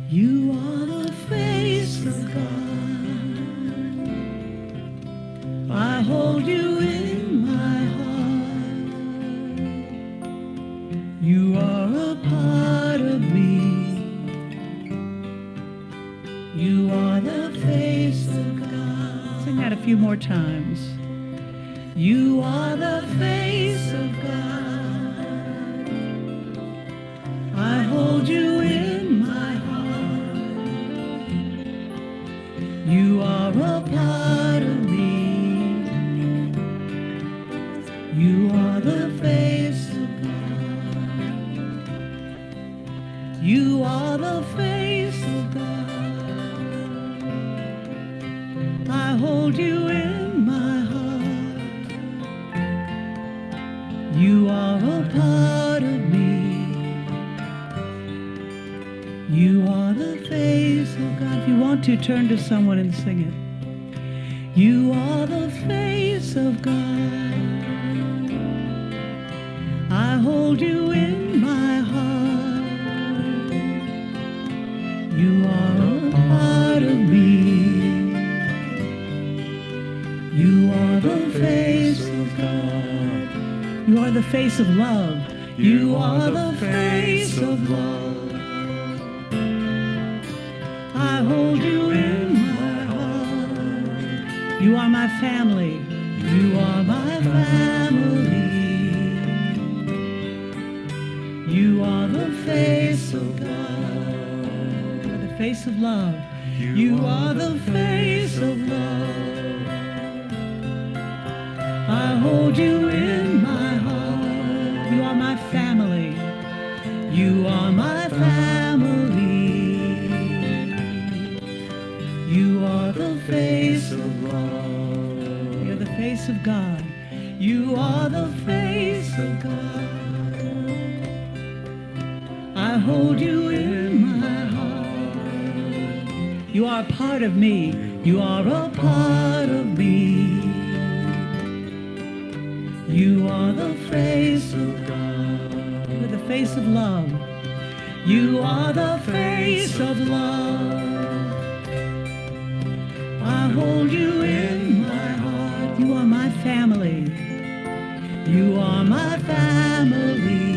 You are the face of God. I hold you in my heart. You are a part of me. You are the face of God. Sing that a few more times. You are the face of God. I hold you in my heart. You are a part of me. You are the face of God. You are the face of God. I hold you in my heart. You are a part of me. You are the face of God. If you want to, turn to someone and sing it. You are the face of God. I hold you in my heart. You are a part of me. You are the face of God. You are the face of love. You are the face of love. I hold you in my heart. You are my family. You are my family. You are the face of God. You are the face of love. You are the face of love. I hold you in my heart. You are my family. You are my family. You are the face of love. You're the face of God. You are the face of God. I hold you in my heart. You are a part of me. You are a part of me. You are the face of God. You're the face of love. You are the face of love. I hold you in my heart. You are my family. You are my family.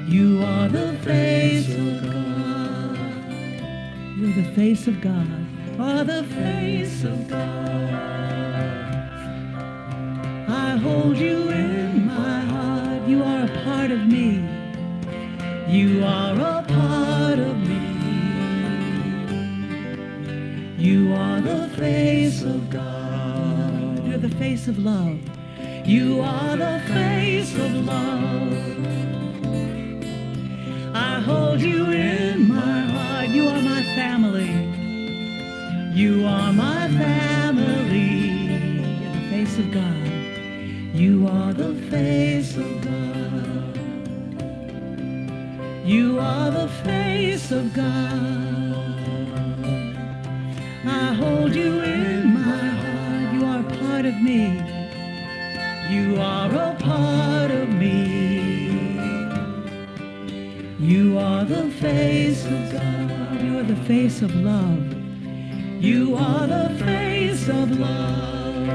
You are the face of God. You're the face of God. Are the face of God. I hold you in my heart. You are a part of me. You are a part of me. You are the face of God. You're the face of love. You are the face of love. I hold you in my heart. You are my family. You are my family. You're the face of God. You are the face of God. You are the face of God. I hold you in my heart. You are a part of me. You are a part of me. You are the face of God. You are the face of love. You are the face of love.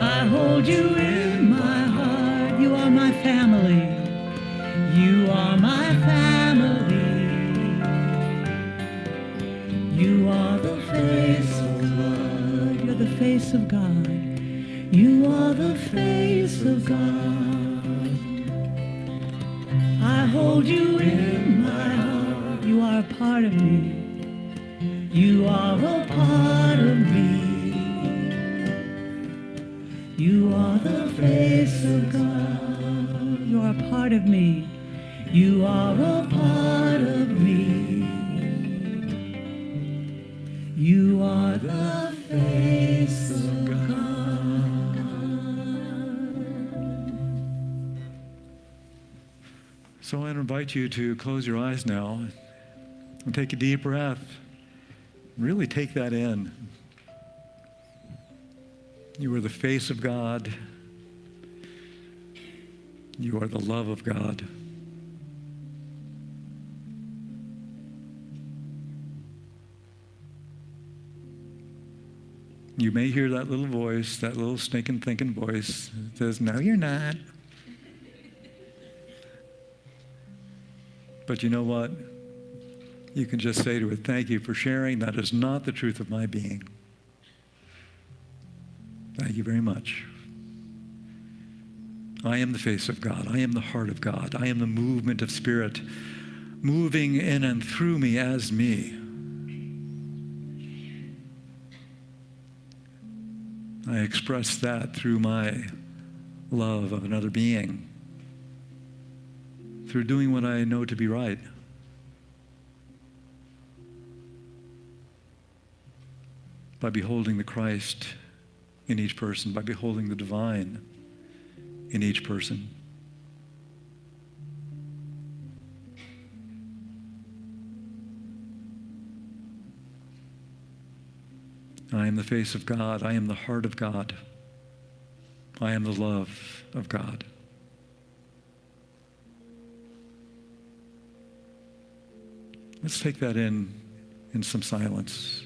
I hold you in my heart. You are my family. You are my family. You are the face of God. You're the face of God. You are the face of God. I hold you in my heart. You are a part of me. You are a part of me. You are the face of God. You are a part of me. You are a part of me. You are the face of God. So I invite you to close your eyes now and take a deep breath. Really take that in. You are the face of God. You are the love of God. You may hear that little voice, that little sneaking, thinking voice that says, no, you're not. But you know what? You can just say to it, thank you for sharing. That is not the truth of my being. Thank you very much. I am the face of God. I am the heart of God. I am the movement of Spirit moving in and through me as me. I express that through my love of another being, through doing what I know to be right. By beholding the Christ in each person, by beholding the divine in each person. I am the face of God. I am the heart of God. I am the love of God. Let's take that in some silence.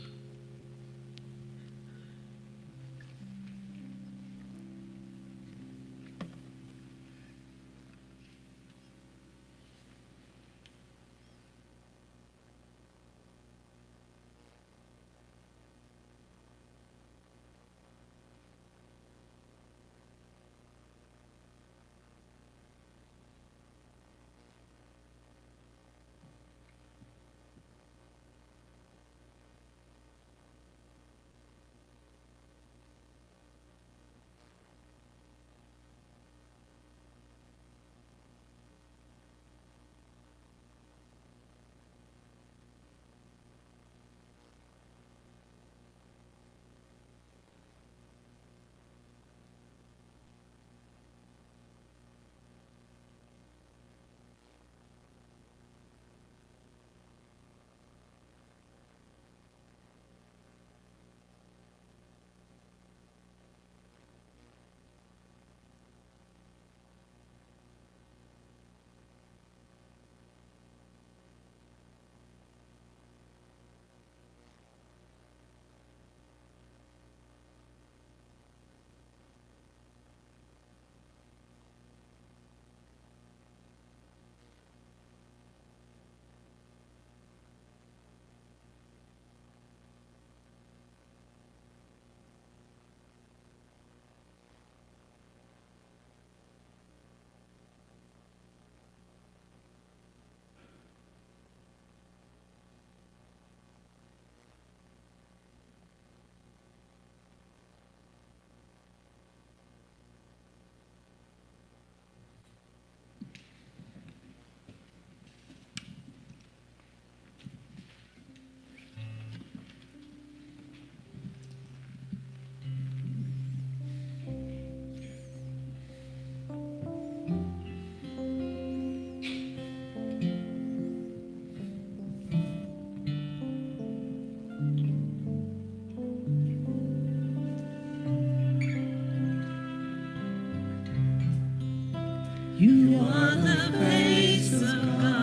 You are the face of God.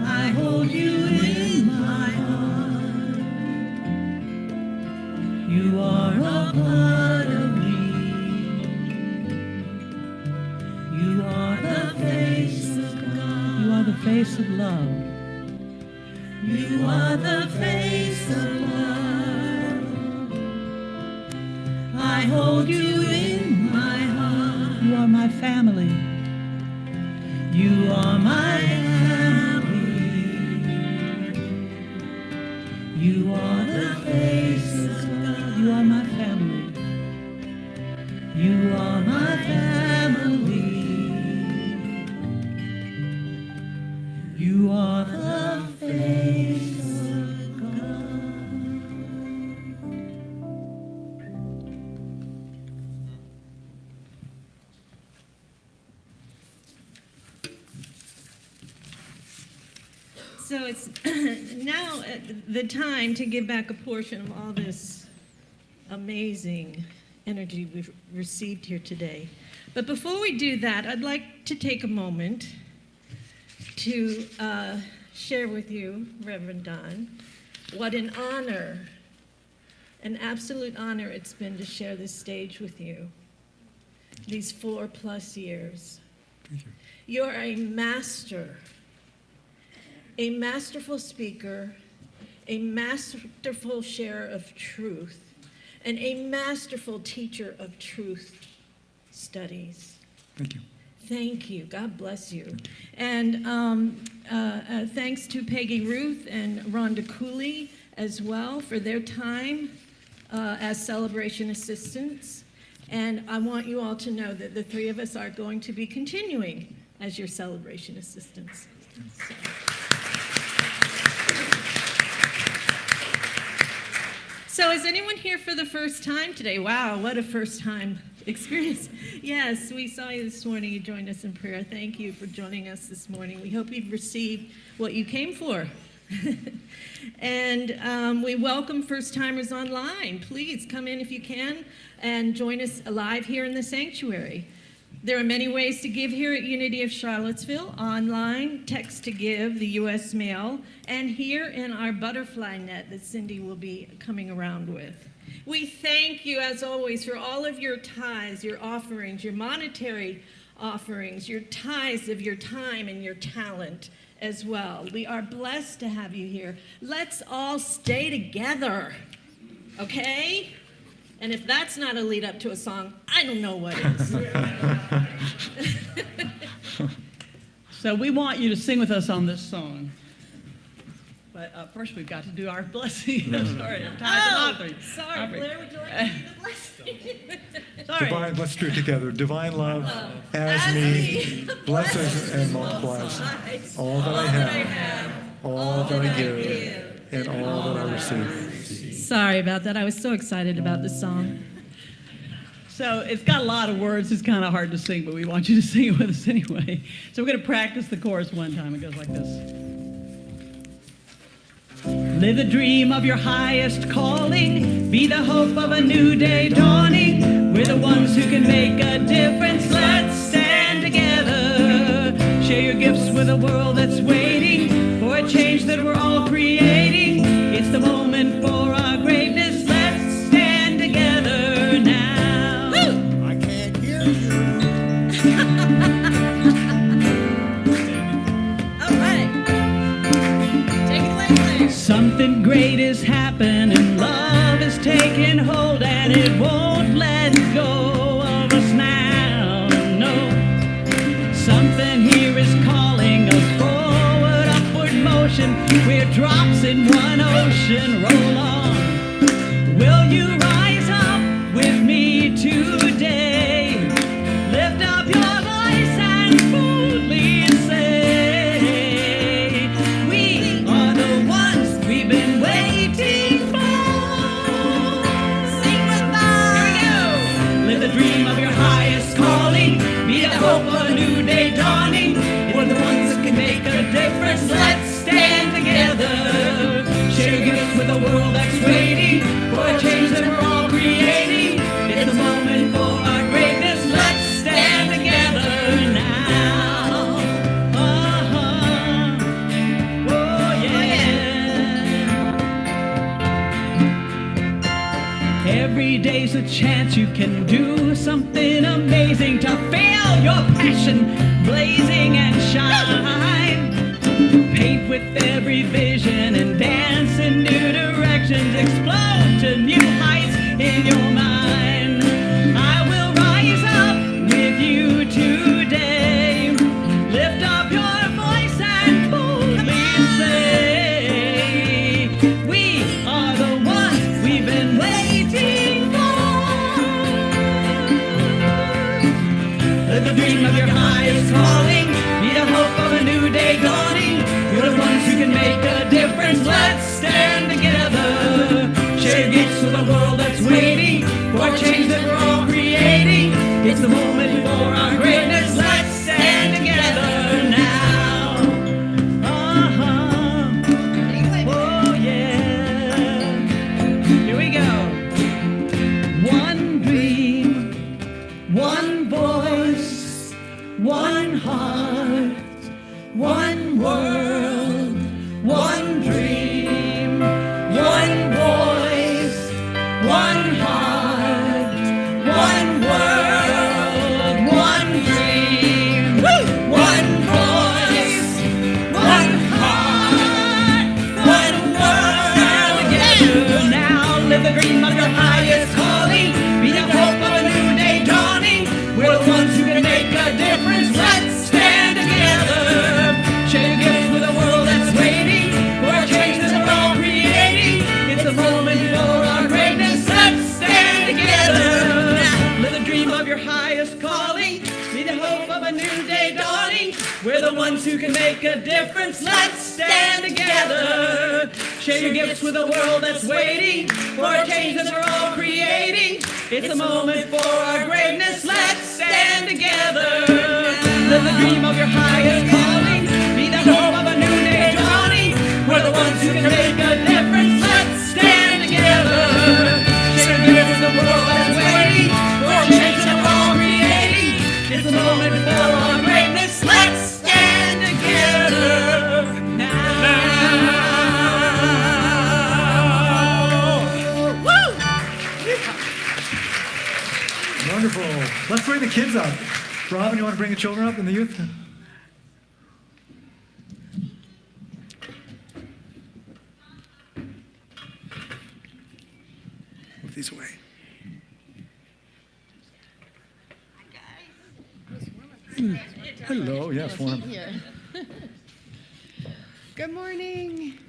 I hold you in my heart. You are a part of me. You are the face of God. You are the face of love. You are the face of love. I hold you in my heart. You are my family. You are my family. You are the face of God. You are my family. You are my family. You are the face of God. So it's now the time to give back a portion of all this amazing energy we've received here today. But before we do that, I'd like to take a moment to share with you, Reverend Don, what an honor, an absolute honor it's been to share this stage with you these 4+ years. Thank you. You're a master, a masterful speaker, a masterful sharer of truth, and a masterful teacher of truth studies. Thank you. Thank you. God bless you. And thanks to Peggy Ruth and Rhonda Cooley as well for their time as celebration assistants. And I want you all to know that the three of us are going to be continuing as your celebration assistants. So is anyone here for the first time today? Wow, what a first time experience. Yes, we saw you this morning. You joined us in prayer. Thank you for joining us this morning. We hope you've received what you came for. And we welcome first-timers online. Please come in if you can and join us live here in the sanctuary. There are many ways to give here at Unity of Charlottesville: online, text to give, the U.S. mail, and here in our butterfly net that Cindy will be coming around with. We thank you, as always, for all of your tithes, your offerings, your monetary offerings, your tithes of your time and your talent as well. We are blessed to have you here. Let's all stay together, okay? And if that's not a lead up to a song, I don't know what is. So we want you to sing with us on this song. But first we've got to do our blessing. Sorry, I'm tired of Sorry, Blair, would you like to do the blessing? Sorry. Divine, let's do it together. Divine love as me blesses and multiplies all that I have, all that I give, and all that I receive. Sorry about that. I was so excited about this song. So it's got a lot of words. It's kind of hard to sing, but we want you to sing it with us anyway. So we're going to practice the chorus one time. It goes like this. Live the dream of your highest calling. Be the hope of a new day dawning. We're the ones who can make a difference. Let's stand together. Share your gifts with a world that's waiting for a change that we're all creating. It's the moment for our greatness. Let's stand together now. Woo! I can't hear you. All right. Take it away, Blair. Something great is happening. Love is taking hold and it won't let go of us now. No. Something here is calling us forward, upward motion. We're drops in one ocean. Roll on. Will you rise up with me today? Lift up your voice and boldly say, we are the ones we've been waiting for. Sing with us. Here we go. Live the dream of your highest calling. Be the hope of a new day dawning. We're the ones that can make a difference. Let's stand together. Share gifts with a world that's waiting for a change that we're all creating. It's a moment for our greatness. Let's a chance you can do something amazing to feel your passion blazing and shine. Paint with every vision and dance in new directions. Explode to new heights in your mind. I will rise up with you today. Lift up your voice and boldly say, we are the ones we've been waiting for. Let the dream of your highest calling be the hope of a new day dawning. We're the ones who can make a difference. Let's stand together. Share gifts with a world that's waiting for a change that we're all creating. It's the moment before our greatness. Let's stand together now. Oh yeah. Here we go. One dream, one voice, one heart, one world, one dream, one voice, one heart, one world, one dream, one voice, one heart, one world. Together now, live the dream of your highest calling. Be the hope of a new day dawning. We're the ones who can make a difference. Let's stand together. Share your gifts with a world that's waiting for a change that we're all creating. It's the moment for our greatness. Let's stand together. Live the dream of your highest calling. Be the hope of a new day dawning. We're the ones who can make a difference. Let's stand together. Share your gifts with a world that's waiting for a change that we're all creating. It's the moment for our greatness. Let's stand together. Live the dream of your highest calling. Be the hope of a new day dawning. We're the ones who can make a difference. Let's stand together. Share your gifts with the world that's waiting for a change that we're all creating. It's the moment for our greatness. Let's stand together now. Woo! Wonderful. Let's bring the kids up. Robin, you want to bring the children up and the youth? Move these away. Hello, yes, warm. Good morning.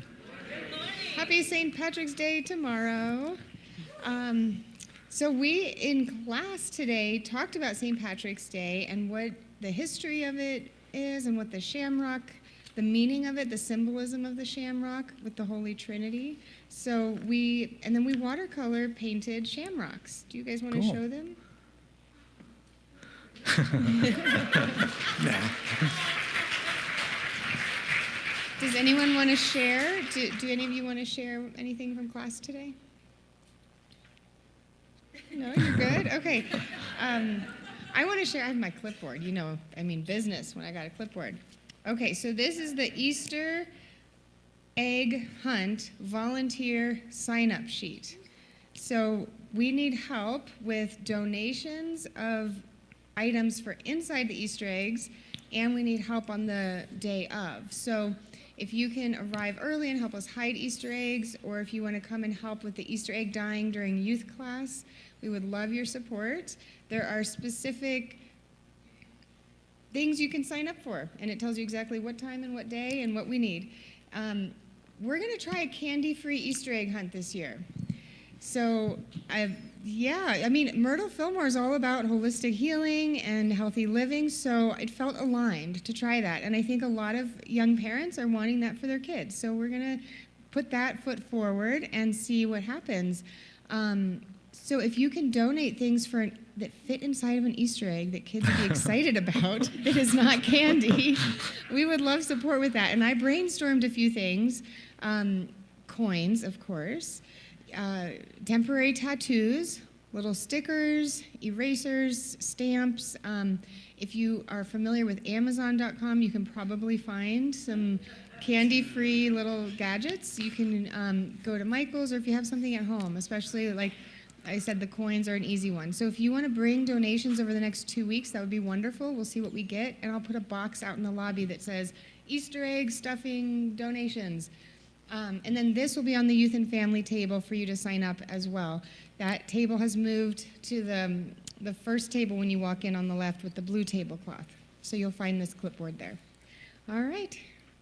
Happy St. Patrick's Day tomorrow. So we in class today talked about St. Patrick's Day and what the history of it is and what the shamrock, the meaning of it, the symbolism of the shamrock with the Holy Trinity. So then we watercolor painted shamrocks. Do you guys want to Cool. show them? Does anyone want to share? Do any of you want to share anything from class today? No, you're good? Okay. I want to share, I have my clipboard. You know, I mean business when I got a clipboard. Okay, so this is the Easter egg hunt volunteer sign-up sheet. So we need help with donations of items for inside the Easter eggs, and we need help on the day of. So if you can arrive early and help us hide Easter eggs, or if you want to come and help with the Easter egg dyeing during youth class, we would love your support. There are specific things you can sign up for, and it tells you exactly what time and what day and what we need. We're going to try a candy-free Easter egg hunt this year. So, Myrtle Fillmore is all about holistic healing and healthy living, so it felt aligned to try that. And I think a lot of young parents are wanting that for their kids. So we're going to put that foot forward and see what happens. So if you can donate things that fit inside of an Easter egg that kids would be excited about, that is not candy, we would love support with that. And I brainstormed a few things. Coins, of course. Temporary tattoos, little stickers, erasers, stamps. If you are familiar with Amazon.com, you can probably find some candy-free little gadgets. You can go to Michael's, or if you have something at home, especially like I said the coins are an easy one. So if you want to bring donations over the next 2 weeks, that would be wonderful. We'll see what we get, and I'll put a box out in the lobby that says Easter egg stuffing donations. And then this will be on the youth and family table for you to sign up as well. That table has moved to the first table when you walk in on the left with the blue tablecloth. So you'll find this clipboard there. All right.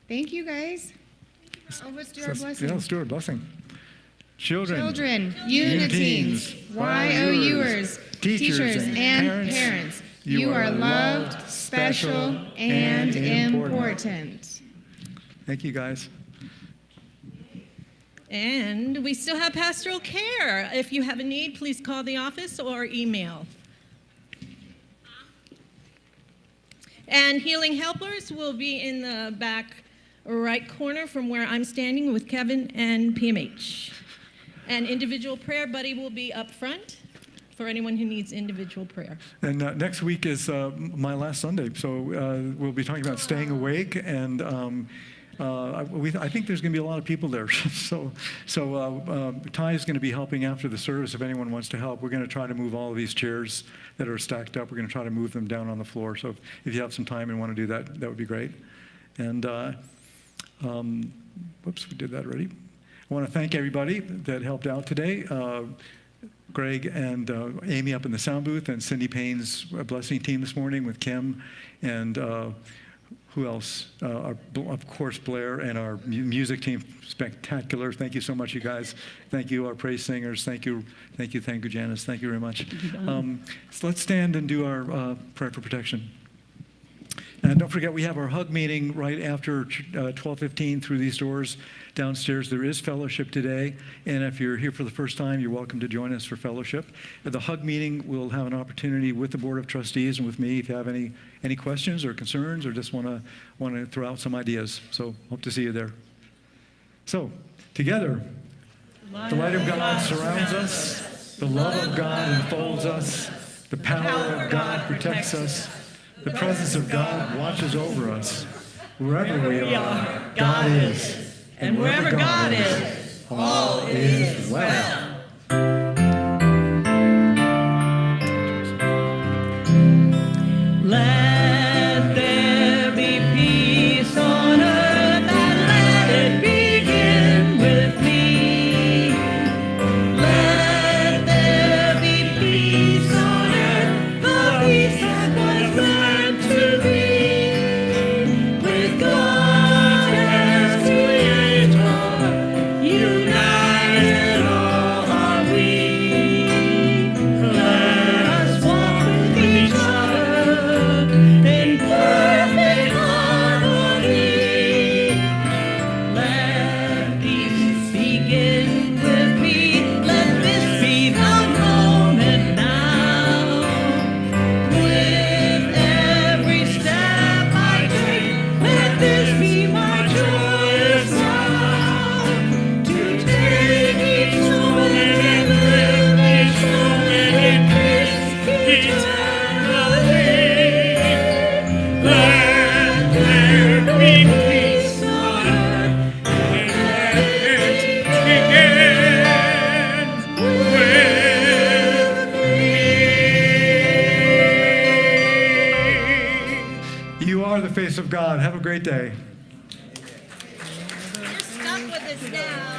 Thank you, guys. Oh, let's do our blessing. Yeah, let's do our blessing. Children, Uniteens, YOUers, teachers, and parents, you are loved, special, and important. Thank you, guys. And we still have pastoral care. If you have a need, please call the office or email. And Healing Helpers will be in the back right corner from where I'm standing with Kevin and PMH. And individual prayer buddy will be up front for anyone who needs individual prayer. And next week is my last Sunday, so we'll be talking about staying awake, and I think there's going to be a lot of people there. so Ty is going to be helping after the service if anyone wants to help. We're going to try to move all of these chairs that are stacked up. We're going to try to move them down on the floor. So if you have some time and want to do that, that would be great. And whoops, we did that already. I want to thank everybody that helped out today. Greg and Amy up in the sound booth, and Cindy Payne's blessing team this morning with Kim, and who else? Of course, Blair and our music team, spectacular. Thank you so much, you guys. Thank you, our praise singers. Thank you, Janice. Thank you very much. So let's stand and do our prayer for protection. And don't forget, we have our hug meeting right after 12:15 through these doors downstairs. There is fellowship today, and if you're here for the first time, you're welcome to join us for fellowship. At the hug meeting, we'll have an opportunity with the Board of Trustees and with me if you have any questions or concerns or just want to throw out some ideas. So hope to see you there. So together, the light of God surrounds us, the love of God enfolds us, the power of God protects us, the presence of God watches over us. Wherever we are, God is. And wherever God is, all is well. Let there be peace on earth, and let it begin with me. Let there be peace on earth, the peace that was meant to be. With God as Creator, united all are we. Let us walk with each other in perfect harmony. Let peace begin with me. Let this be the moment now. With every step I take, let this be my joyous vow. To take each moment and live each moment in peace eternally. Let there be peace on earth, and let it begin with me. You are the face of God. Have a great day. You're stuck with us now.